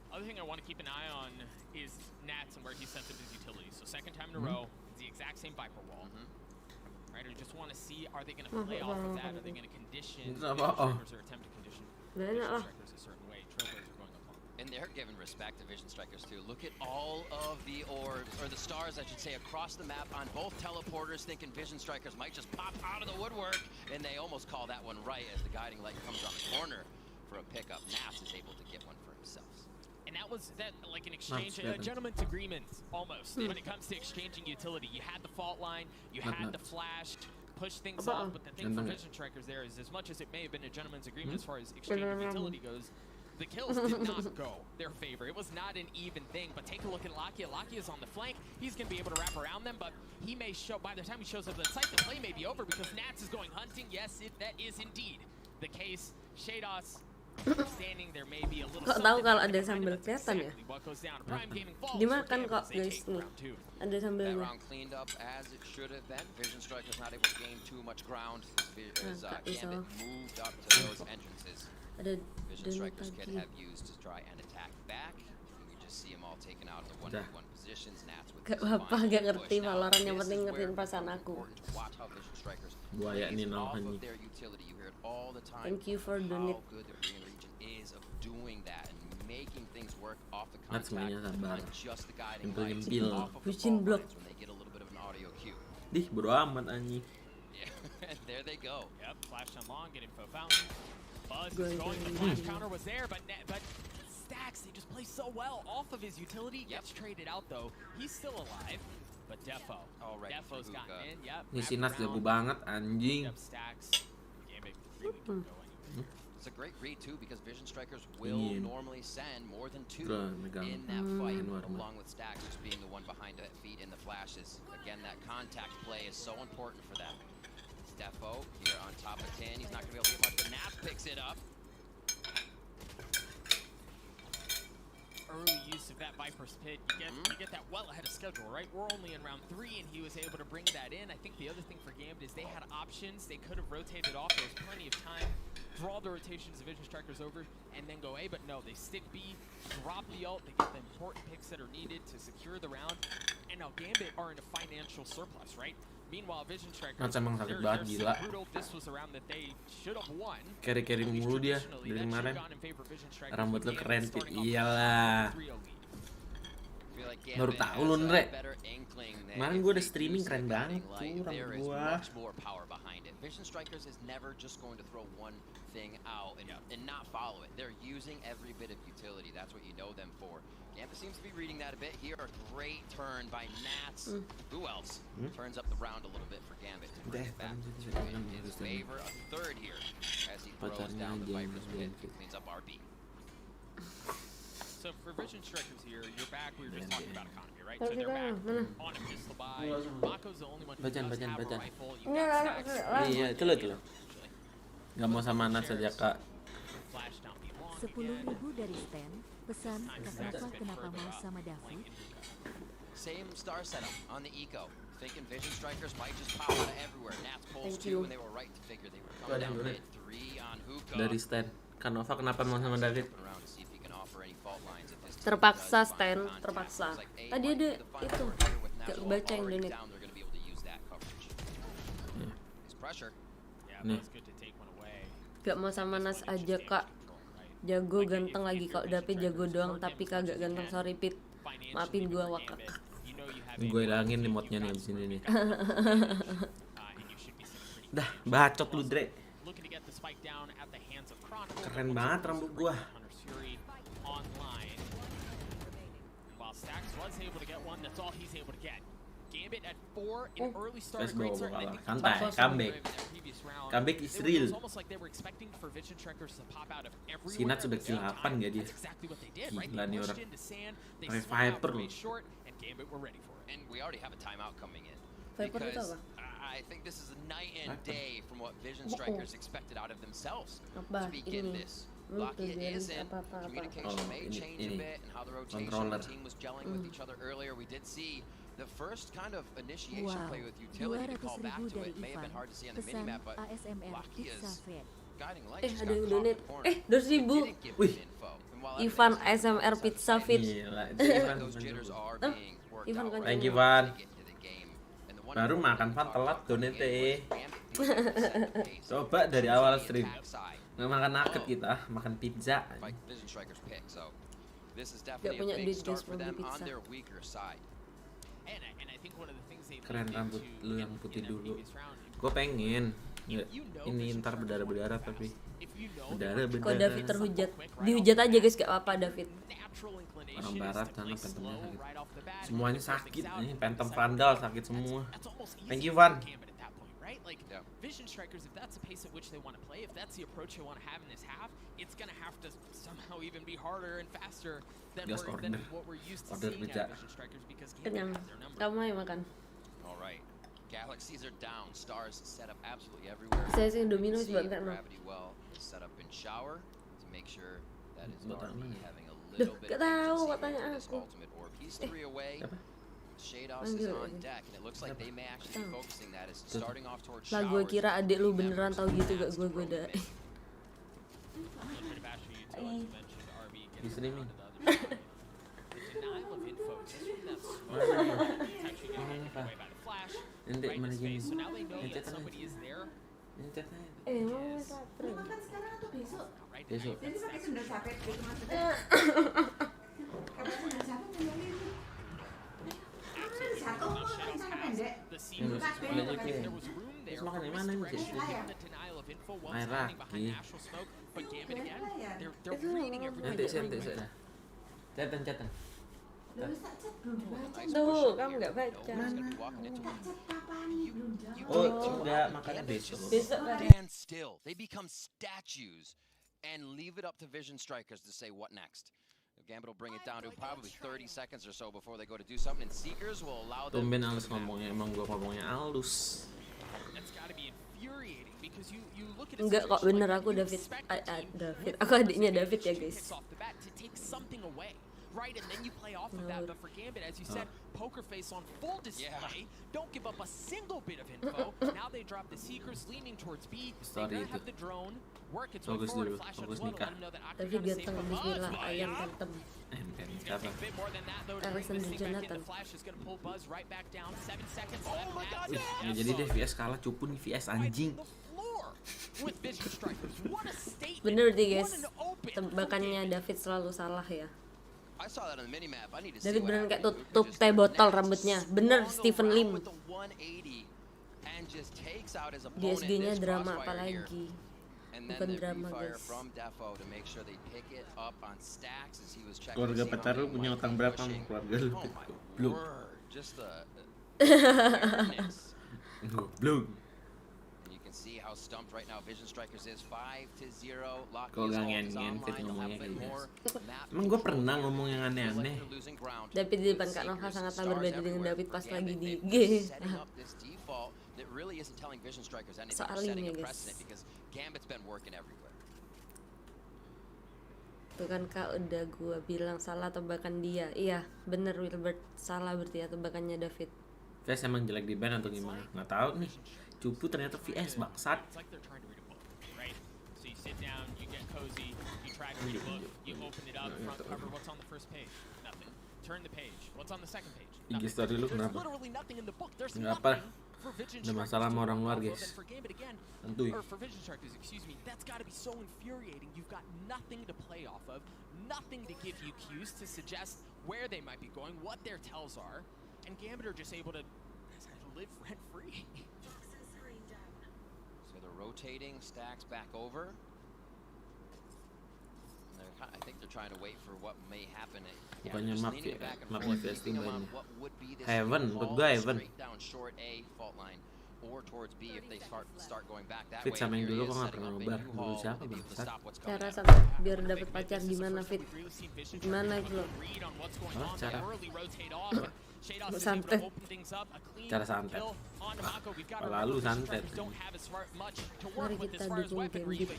Other thing I want to keep an eye on is Nats and where he sets up his utility. So second time in a row, it's the exact same Viper wall. Right, I just want to see, are they going to play off of that? Are they going to condition Itu Vision apa? Strikers or attempt to condition Gak Vision enak lah. Strikers a certain way? Trailblazers going up on. And they're giving respect to Vision Strikers too. Look at all of the orbs, or the stars I should say, across the map on both teleporters, thinking Vision Strikers might just pop out of the woodwork, and they almost call that one right as the guiding light comes on the corner for a pickup. Nats is able to get one for himself. And that was like an exchange, a Nats, gentleman's agreement almost when it comes to exchanging utility. You had the fault line, you had the flash, push things off, but the thing for Vision Strikers there is, as much as it may have been a gentleman's agreement as far as exchange of utility goes, the kills did not go their favor. It was not an even thing, but take a look at Lakia. Lakia's on the flank. He's going to be able to wrap around them, but he may show, by the time he shows up at the site, the play may be over because Nats is going hunting. Yes, that is indeed the case. Shados standing there may be a little Kok tahu kalau ada sambal kelihatan ya? Dimakan kok guys nih. Ada That sambalnya. round cleaned up as it should have been. Vision Strikers not able to gain too much ground as Gambit moved up to those entrances. Ada Vision donut Strikers could lagi. have used to try and attack back. You just see them all taken out of the 1v1 positions. Nats with Gak this apa-apa, final gak push. ngerti Now, Valorant, yang this penting is ngertiin where perasaan it's aku. important to watch how Vision Strikers Buaya plays nih off namanya. of their utility. You hear it all the time. Thank you for donate. How good the Korean region is of doing that and making things work off the Nats contact mainnya sabar. on just the guiding lights, Nyempil-nyempil. off of the Bucin fault blok. lines when they get a little bit of an audio cue. Dih, bodo amat anjing. Yeah, and there they go. Yep, flash on long, get info fountain. Buzz Going is going. The down. flash counter was there, but Stacks, he just plays so well off of his utility. Gets traded out though. He's still alive, but Defo. Already Defo's for gotten hookah. in. Yep. Ini si Nas wrapped jago around. banget anjing. Yep, Stacks. Gambit really couldn't go anywhere. It's a great read too because Vision Strikers will Hien. normally send more than 2 Udah megang in that fight, Hien warna. along with Stacks just being the one behind the feet in the flashes. Again, that contact play is so important for them. It's Defo here on top of 10. He's not going to be able to get much, but Nats picks it up. Early use of that Viper's Pit, you get that well ahead of schedule, right? We're only in round 3, and he was able to bring that in. I think the other thing for Gambit is they had options. They could have rotated off. There was plenty of time. Draw the rotations of Vision Strikers over, and then go A, but no, they stick B, drop the ult, they get the important picks that are needed to secure the round, And now GAMBIT are in a financial surplus, right? Meanwhile, Vision Strikers, Mas emang sakit they're banget, so gila. brutal. This was a round that they should have won. Carry mulu dia dari kemarin. Rambut lu keren, Pit. Iyalah. Baru tahu lu, Ndre. Kemarin gue udah streaming keren banget tuh rambut gua. Vision Strikers is never just going to throw one thing out and not follow it. They're using every bit of utility. That's what you know them for. GAMBIT seems to be reading that a bit here. A great turn by Nats. Who else turns up the round a little bit for GAMBIT to bring it back in his favor? A third here as he throws down the Viper's pit, cleans up RB. So for Vision Strikers here, you're back. We were just talking about economy, right? So they're back on a pistol buy. Mako's the only one who does have a rifle. You got Stacks. Iya, itu loh. Gak mau sama Nats aja, Kak. 10.000 dari Stan. Pesan, kenapa mau sama David? Same star setup on the eco. Thinking Vision Strikers might just pop out of everywhere. Nats pulls two, and they were right to figure they were coming down mid 3 on Hookah. Dari Stan. Kanova kenapa mau sama David? Terpaksa Stan, terpaksa. Tadi ada itu, gak baca yang donate. Nih. Gak mau sama Nas aja, Kak. Jago ganteng lagi, kalau David jago doang tapi kagak ganteng. Sorry Pit, maafin gua wakak. Gue hilangin nih modnya nih abis ini nih. Dah, bacot lu, Dre. Keren banget rambut gua. Let's go, santai, comeback is real. Si Nats sudah kill 8 gak dia? Gila nih orang. Viper loh. Viper itu apa? I think this is a night and day from what Vision Strikers expected out of themselves to begin this. Vakli is in. Communication may change a bit, and how the rotation team was gelling with each other earlier. We did see the first kind of initiation play with utility to call back to it. May have been hard to see on the minimap, but Vakli is guiding light. Ada yang donate. 2.000. Wih. Ivan ASMR Pizza Fit. Gila, itu Ivan. Thank you, Ivan. Baru makan Van telat donate. Coba dari awal stream. Nggak makan nugget kita, makan pizza. Gak punya duit guys mau beli pizza. Keren rambut lu yang putih dulu. Gue pengen. Ini ntar berdarah-berdarah tapi berdarah-berdarah. Kalau David terhujat, dihujat aja guys, gak apa-apa David. Orang barat sana pentemnya sakit. Semuanya sakit. Ini pentem vandal sakit semua. Thank you, Van. Like Vision Strikers, if that's the pace at which they want to play, if that's the approach they want to have in this half, it's gonna have to somehow even be harder and faster than what we're used to seeing at Vision Strikers because kenyang. Kamu ayo makan. All right, galaxies are down, stars set up absolutely everywhere. Saya sih domino sebentar no. Set up in shower to make sure that is having a little bit. Tahu katanya aku. He's 3 away. Shados is on deck, and it looks like they may actually be focusing that as starting off towards lah gue kira adik lu beneran tahu gitu, gak gue goda. Di streaming. Nanti mana gini? Mau lapar. Makan sekarang atau besok? Besok. Jadi pakai sendal sapet gitu maksudnya. Pakai sendal sapet kembali itu. Satu rencana pendek. Terus makan di mana nih? Air lagi. Nanti saya. Catatan. Tuh, kamu nggak baca. Oh, enggak, makannya besok. Stand still. They become statues and leave it up to Vision Strikers to say what next. GAMBIT will bring it down to probably 30 seconds or so before they go to do something, and Seekers will allow them. Tumben halus ngomongnya, emang gua ngomongnya halus. Enggak kok, bener aku David. David, aku adiknya David ya guys. Right, and then you play off of that, but for GAMBIT, as you said, poker face on full display. Don't give up a single bit of info. Now they drop the seekers leaning towards B. They gonna have the drone work its way forward to flash out as well to let them know that Tapi Octagon is safe ganteng from bismillah Buzz. ayam tantrum. He's gonna take a bit more than that though to bring Artisan this thing back in. Jonathan. The flash is gonna pull Buzz right back down. 7 seconds left. Oh my god! Ya jadi deh VS kalah cupu nih VS anjing. With Vision Strikers. What a statement. Bener deh guys, tebakannya David selalu salah ya. I saw that on the minimap. I need to David see what beneran kayak happened. tutup teh botol rambutnya. Bener Stephen Lim. With the 180 and just takes out his Di opponent. SG-nya This drama crossfire here. apalagi. And then Bukan the drama refire guys. from Defo to make sure they pick it up on stacks as he was checking. Keluarga to see how pacar lu many punya might utang be berapa pushing. sama keluarga lu? Oh my Belum. word, just the awareness. Belum. And you can see how stumped right now Vision Strikers is 5-0. Lock Kalau is nggak ult is ngen-ngen fit online. They'll have ngomongnya a bit kayak more. gitu. Map Emang gue pernah ngomong yang aneh-aneh. they're losing ground. David di depan Kak Nova sangatlah berbeda dengan David pas lagi di G. Setting up this default that really isn't telling Vision Strikers anything. They're Soalnya setting a guys. precedent because Gambit's been working everywhere. Tuh kan Kak udah gua bilang salah tebakan dia. Iya bener Wilbert, salah berarti ya tebakannya David. VS emang jelek di ban atau gimana? Nggak tahu nih. Cupu ternyata VS bangsat. It's like they're trying to read a book, right? So you sit down, you get cozy, you try to read a book, you open it up, front cover, what's on the first page? Nothing. Turn the page. What's on the second page? IG story lu There's kenapa? literally nothing in the book. There's Nggak apa. nothing for Vision Ada Strikers masalah sama to orang go luar off of, guys. and for Gambit again, Santuy. or for Vision Strikers, excuse me, that's got to be so infuriating. You've got nothing to play off of, nothing to give you cues to suggest where they might be going, what their tells are, and Gambit are just able to live rent-free. So they're rotating stacks back over. And I think they're trying to wait for what may happen. Bukannya just map leaning ya, back and mapnya forth, VS thinking tim about banyak. what would be this Heaven, default, menurut gua Heaven. straight down short A fault line or towards B if they start going back that Fit way. sama yang Here he dulu is kok nggak setting pernah up a ngebar. U Dulu haul siapa to be able to bangsat? stop what's Cara coming. sampai biar dapat pacar gimana Fit? Gimana itu lo? Oh, cara santet. Cara santet. Lalu santet. Mari kita dukung Gambit.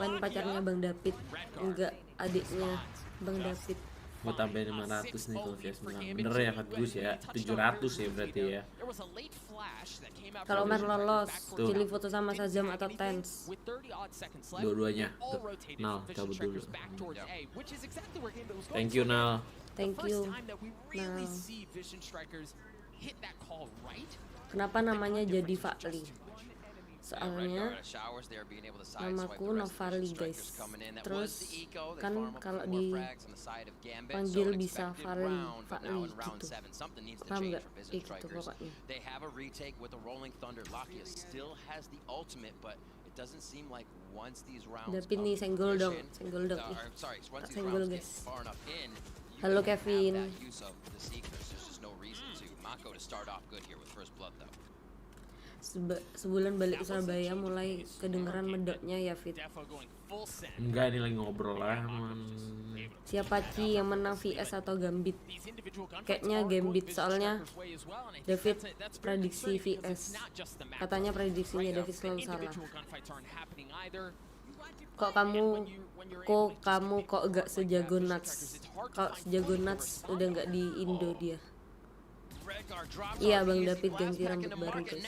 Pan pacarnya Bang David, enggak adiknya Bang David. Gue tambahin 500 nih kalau VS menang. Bener ya Kak Gus ya, 700 ya berarti ya. Kalau Mer lolos, pilih foto sama Shazam atau Tens. Dua-duanya. Tuh. Nal, cabut dulu. Thank you Nal. Thank you. Nah, kenapa namanya jadi Vakli? Soalnya namaku Novali guys. Terus kan kalau dipanggil bisa Vali gitu. Paham nggak? Gitu pokoknya. David nih senggol dong nih. Tak senggol guys. Halo Kevin. Sebulan balik ke Surabaya mulai kedengeran medoknya ya Fit. Enggak, ini lagi ngobrol lah man. Siapa Ci yang menang VS atau Gambit? Kayaknya Gambit soalnya David prediksi VS. Katanya prediksinya David selalu salah. Kok kamu gak sejago Nuts? Kalau sejago Nuts udah gak di Indo dia. Iya Bang David ganti rambut baru guys.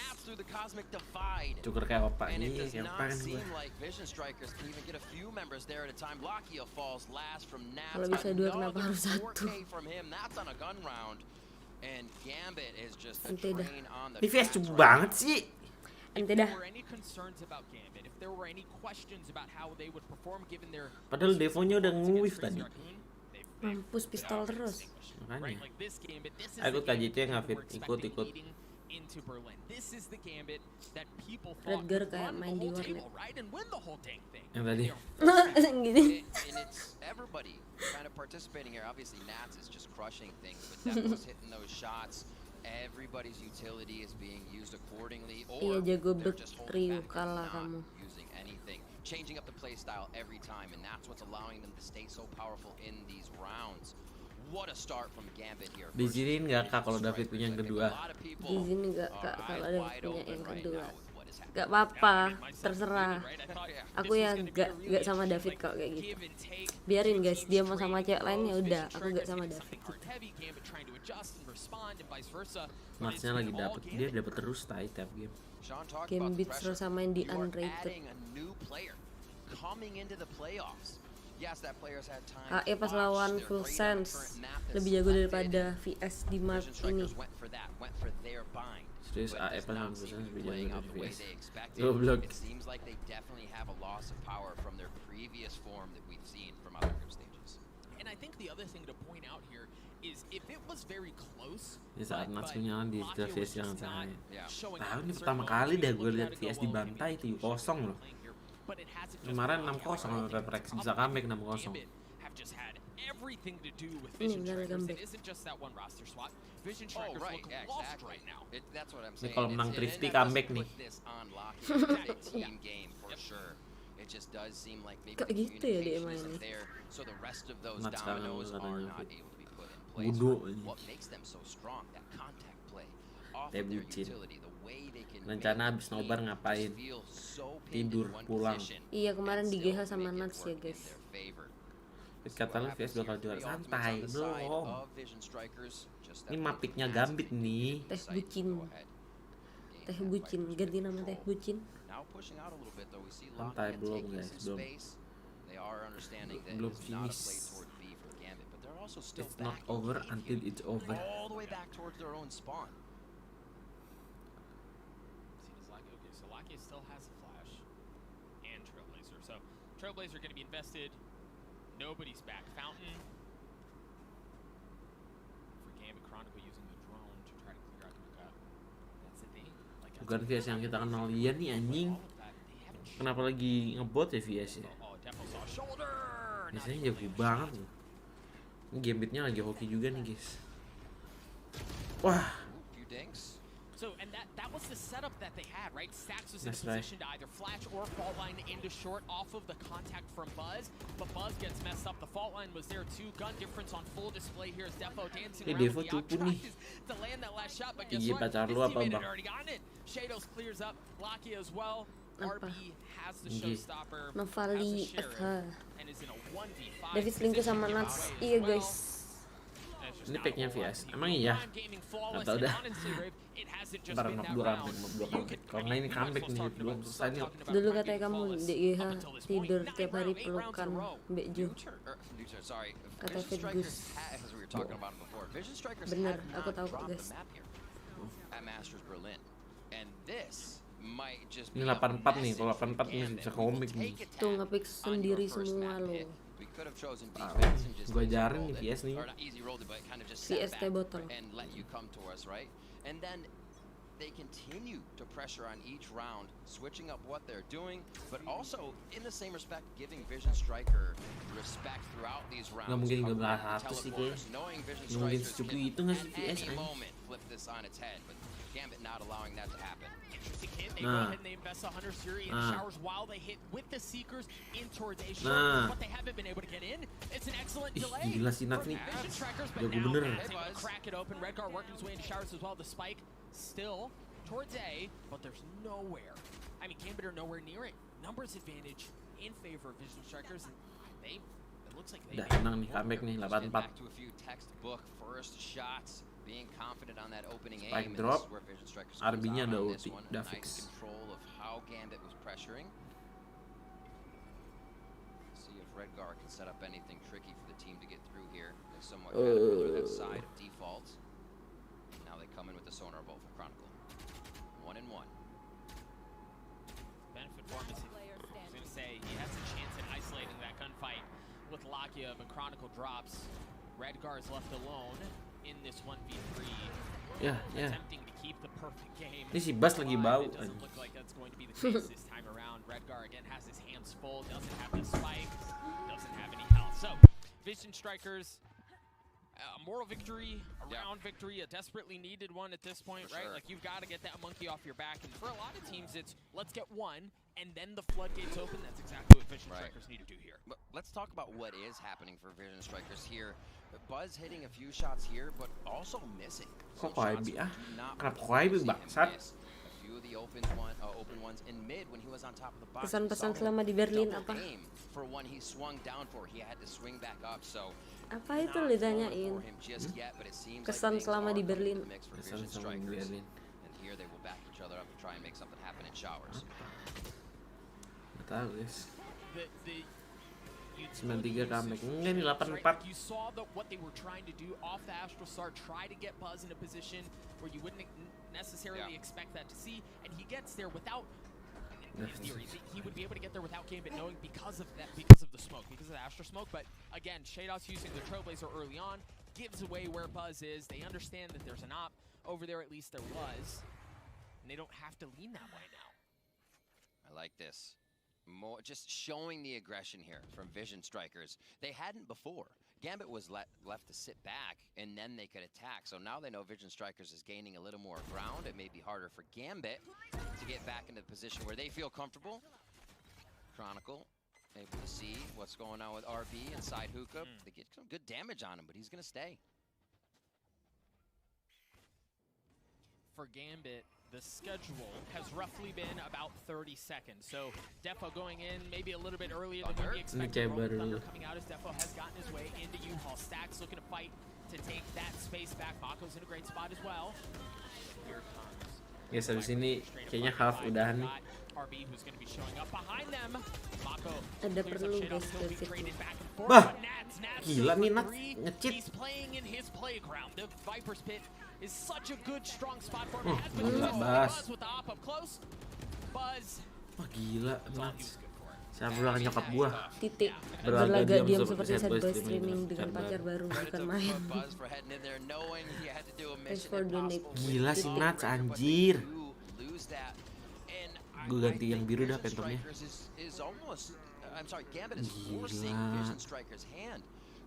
Cukur kayak opa ini siapa kan gue. Kalau bisa dua kenapa harus satu? Ente dah. Ini VS cupu banget sih. Ente dah. Padahal Devonya udah nge-whiff tadi. Mampus pistol terus. Makanya aku KJC nggak fit, ikut Redgar kayak main di warnet. Yang tadi Gini. Iya jago bet Ryu kalah kamu. Changing up the play style every time, and that's what's allowing them to stay so powerful in these rounds. What a start from Gambit here. Diizinin nggak Kak kalau David punya yang kedua? Diizinin nggak Kak kalau David punya yang kedua? Gak apa-apa, terserah. Aku ya gak sama David kok kayak gitu. Biarin guys, dia mau sama cewek lain ya udah, aku gak sama David gitu. Matsnya lagi dapet, dia dapet terus tiap game. GAMBIT terus sama yang di unrated. AE pas lawan full sens lebih jago daripada VS di map ini. Serius AE pas lawan full sens lebih jago dari VS. Goblok. And I think the other thing to point out here is if it was very close. Di saat Nats punya di VS jangan saya. Tahu ini pertama kali deh gue lihat VS dibantai 7-0 loh. Kemarin 6-0 HyperX bisa comeback 6-0. Ini benar comeback. Ini kalau menang Thrifty comeback nih. Kok gitu ya dia mainnya? Nats kangen katanya. Bodoh aja. Teh bucin. Rencana abis nobar ngapain? Tidur, pulang. Iya kemarin di GH sama Nats ya guys. Kata lu VS bakal juara. Santai, belum. Ini mapiknya GAMBIT nih. Teh bucin. Teh bucin, ganti nama Teh bucin. Santai, belum guys, belum finish. It's not over until it's over. Still has a flash and Trailblazer, so Trailblazer going to be invested. Nobody's back. Fountain for GAMBIT Chronicle using the drone to try to clear out the lookout. That's the thing. Bukan VS yang kita kenal Hien nih anjing. Kenapa lagi ngebot ya VS ya? Biasanya jago banget loh. Ini GAMBIT-nya lagi hoki juga nih guys. Wah. So, and that was the setup that they had, right? Sax was in a position to either flash or fault line into short off of the contact from Buzz, but Buzz gets messed up. The fault line was there too. Gun difference on full display here as Defo dancing around with the tries to land that last shot, but guess what? His teammate had already gotten it. Shadows clears up, Lucky as well. RB has the showstopper, Novali FH. and is in a 1v5. David selingkuh sama Nats. Iya guys. Ini packnya VS, emang iya? Gak tau dah. Ntar knock 2 comeback. Kalau nggak ini comeback nih, belum selesai nih. Dulu katanya kamu di GH tidur tiap hari pelukan Mbak Ju. Kata Firgus. Bener, aku tahu kok guys. Ini 84 nih, kalau 84 nih bisa comeback nih. Tuh nge-pick sendiri semua loh. Gue ajarin nih VS nih. VS terbotol. And then they continue to pressure on each round, switching up what they're doing, but also in the same respect giving Vision Striker respect throughout these rounds. Gak mungkin 1300 sih guys. Gak mungkin secukup itu nggak sih VS kan? GAMBIT not allowing that to happen. Nah, gila sih Nat nih, jago bener. Still towards A, but there's nowhere. I mean, GAMBIT are nowhere near it. Numbers advantage in favor of Vision Strikers, and they, it looks like they menang nih, comeback nih, 84. Being confident on that opening spike aim, drop, where Vision Strikers RB-nya ada ulti, udah fix. Control of how GAMBIT was pressuring. See if Redgar can set up anything tricky for the team to get through here. They somewhat kind of go that side of default. Now they come in with the sonar bolt for Chronicle. 1-1. Benefit for him is I was gonna say he has a chance at isolating that gunfight with Lakia, but Chronicle drops. Redgar is left alone in this 1v3. Ya. Attempting to keep the perfect game. Ini si Bas lagi bau. It doesn't look like that's going to be the case this time around. Redgar again has his hands full, doesn't have the spike, doesn't have any health. So, Vision Strikers, a moral victory, a round victory, a desperately needed one at this point, right? Like, you've got to get that monkey off your back. And for a lot of teams, it's let's get one, and then the floodgates open. That's exactly what Vision Strikers need to do here. But let's talk about what is happening for Vision Strikers here. Buzz hitting a few shots here, but also missing. Kok YB ah? Kenapa YB bangsat? few of the open ones in mid when he was on top of the box. Pesan-pesan selama di Berlin apa? For one he swung down for, he had to swing back up. So apa itu ditanyain? Kesan selama di Berlin. Kesan selama di Berlin. And here they will back each other up and try and make something happen in showers. Nggak tahu guys. 93 comeback. Enggak nih 84. You saw what they were trying to do off the Astral Star, try to get Buzz in a position where you wouldn't necessarily expect that to see, and he gets there without. In theory, he would be able to get there without Gambit knowing because of that, because of the smoke, because of the Astral smoke. But again, Shadow's using the Trailblazer early on, gives away where Buzz is. They understand that there's an op over there. At least there was, and they don't have to lean that way now. I like this. More just showing the aggression here from Vision Strikers. They hadn't before. Gambit was left to sit back, and then they could attack. So now they know Vision Strikers is gaining a little more ground. It may be harder for Gambit to get back into the position where they feel comfortable. Chronicle able to see what's going on with RB inside Hookah. They get some good damage on him, but he's going to stay. For Gambit, the schedule has roughly been about 30 seconds. So Defo going in maybe a little bit earlier than we expected. Thunder coming out as Defo has gotten his way into U-Haul. Stacks looking to fight to take that space back. Mako's in a great spot as well. Here comes. Guys, habis ini kayaknya half udahan nih. RB who's going to be showing up behind them. Mako ada perlu guys ke situ. Bah, gila nih Nats nge-cheat. He's playing in his playground. The Viper's Pit is such a good strong spot for him. Buzz with the op up close. Buzz. Wah gila Nats. Siapa bilang nyokap gua? Titik. Berlaga diam seperti saat boy streaming dengan pacar baru bukan main. Thanks for donate. Gila si Nats anjir. Gue ganti yang biru dah pentomnya. Gila.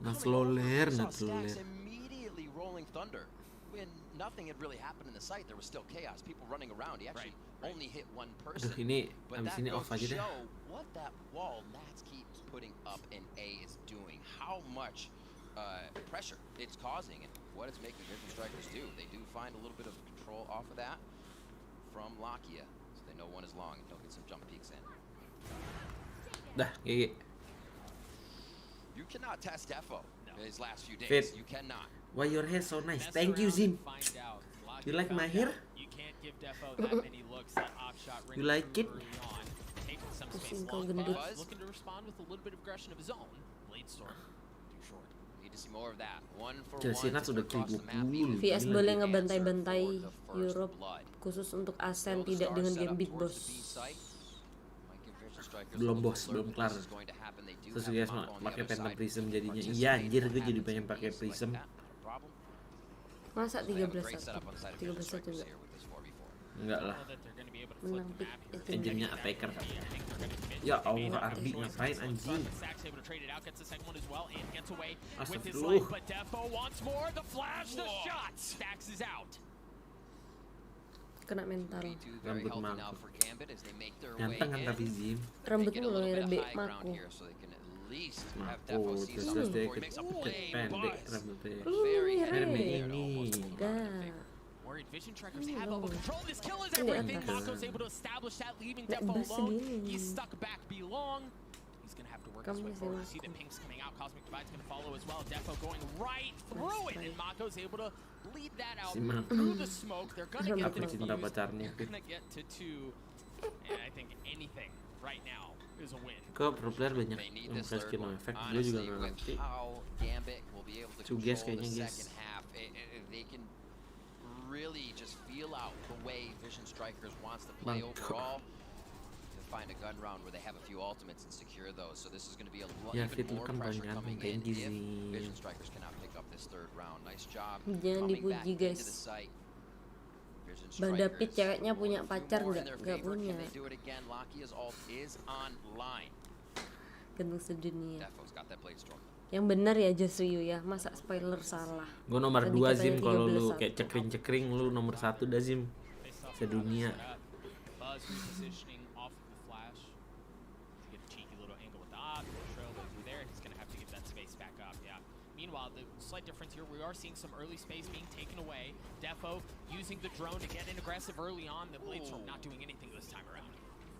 Nats loler. When nothing had really happened in the site, there was still chaos. People running around. He actually only hit one person. Ini abis ini off aja deh. What that wall Nats keeps putting up and A is doing, how much pressure it's causing, and what it's making Vision Strikers do. They do find a little bit of control off of that from Lakia, so they know one is long and they'll get some jump peeks in. Dah, GG. You cannot test Defo in his last few days. Fit. You cannot. Why your hair so nice? Thank you, Zim. You like my hair? You like it? Pusing kau gendut. Looking to respond with a little bit of aggression of his own. Bladestorm too short. Need to see more of that. One for Chelsea Nats udah kill 20. VS boleh ngebantai-bantai Europe khusus untuk Asen, tidak dengan Gambit bos. Belum bos, belum kelar. Terus guys pakai Phantom Prism jadinya. Iya anjir, gue jadi pengen pakai Prism. Masa 13-1 juga? Enggak lah. Menang pick Engine-nya attacker. Ya Allah, Arbi ngapain anjing? Astagfirullah. Kena mental. Rambut Mako. Ganteng kan tapi Zim. Rambutmu loh yang lebih Mako. Mako, terus dia pendek rambutnya. Ini. Vision Strikers have over control. This kill is everything. Mako's able to establish that, leaving Defo alone. He's stuck back belong. He's gonna have to work his way forward. See the pinks coming out. Cosmic Divide's gonna follow as well. Defo going right through it, and Mako's able to lead that out through the smoke. They're gonna get the defuse. They're gonna get to 2, and I think anything right now is a win. Kok pro player banyak yang kasih skill effect, gue juga nggak ngerti. Suges kayaknya guys. They can really just feel out the way Vision Strikers wants to play overall. To find a gun round where they have a few ultimates and secure those. So this is going to be a lot more pressure coming in if Vision Strikers cannot pick up this third round. Nice job. Jangan dipuji guys. Bang David ceweknya punya pacar nggak? Nggak punya. Ganteng sedunia. Yang benar ya Josryu ya, masa spoiler salah. Gue nomor 2 Zim, kalau lu kayak cekring-cekring lu nomor 1 dah Zim. Sedunia. Meanwhile, the slight difference here, we are seeing some early space being taken away. Defo using the drone to get in aggressive early on. The Bladestorm not doing anything this time around.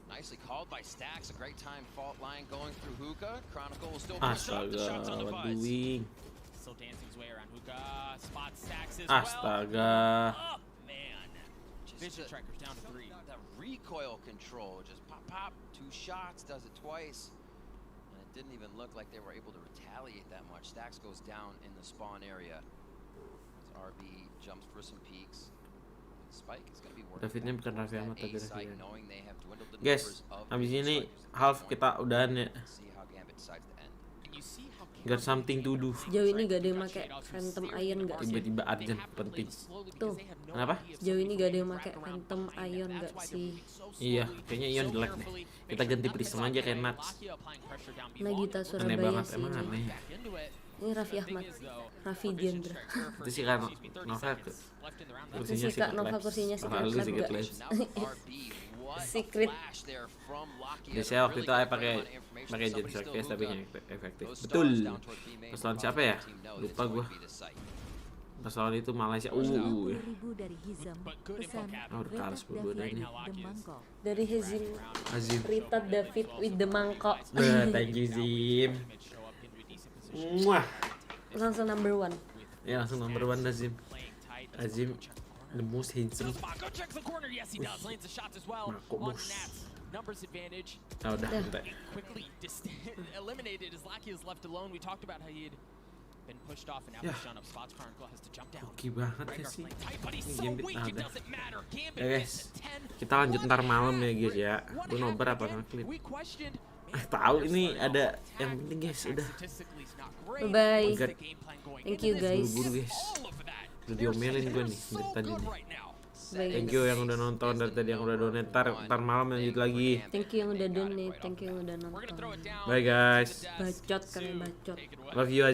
Nicely called by Stacks. A great time fault line going through Hookah. Chronicle will still push up. The shots on the buzz. Still dancing his way around Hookah. Spot Stacks as Astaga. well. Oh, man. Vision trackers down to 3. That recoil control. Just pop, pop. 2 shots. Does it twice. And it didn't even look like they were able to retaliate that much. Stacks goes down in the spawn area. As RB jumps for some peaks. Spike is going to be working. Davidnya bukan Raffi Ahmad tapi Raffi. Guys, habis ini half kita udahan ya. Got something to do. Sejauh ini gak ada yang pakai Phantom Ion gak sih? Tiba-tiba Artisan penting. Tuh. Kenapa? Sejauh ini gak ada yang pakai Phantom Ion gak sih? Iya, kayaknya Ion jelek deh. Kita ganti Prism aja kayak Nats. Nagita Aneh Surabaya banget, sih. emang aneh. Ini Raffi Ahmad, Raffi Diendra. Itu sih kan Nova Itu sih Kak Nova kursinya Secret Lab gak? Secret. Jadi saya waktu itu pakai jet case tapi nggak efektif. Betul. Pas lawan siapa ya? Lupa gua. Pas lawan itu Malaysia. dari Hizam. Pesan udah kalah 10 dari Dari Hazim. Rita David with the mangkok. Thank you Zim. Muah. Langsung number 1. Ya langsung number 1 Azim. Azim the most handsome. Mako bos. Nah udah bentar. Quickly eliminated as Lucky is left alone. We talked about how he had been pushed off and now pushed on up spots. Chronicle has to jump down. Oke banget ya sih. Ini GAMBIT ada. Ya guys, kita lanjut ntar malam ya guys ya. Gue nobar apa ngeklip? Tahu ini ada yang penting guys udah. Bye bye. Thank you guys. Buru-buru guys. Udah diomelin gue nih dari tadi nih. Thank you yang udah nonton dari tadi, yang udah donate. Ntar malam lanjut lagi. Thank you yang udah donate, thank you yang udah nonton. Bye guys. Bacot kalian bacot. Love you aja.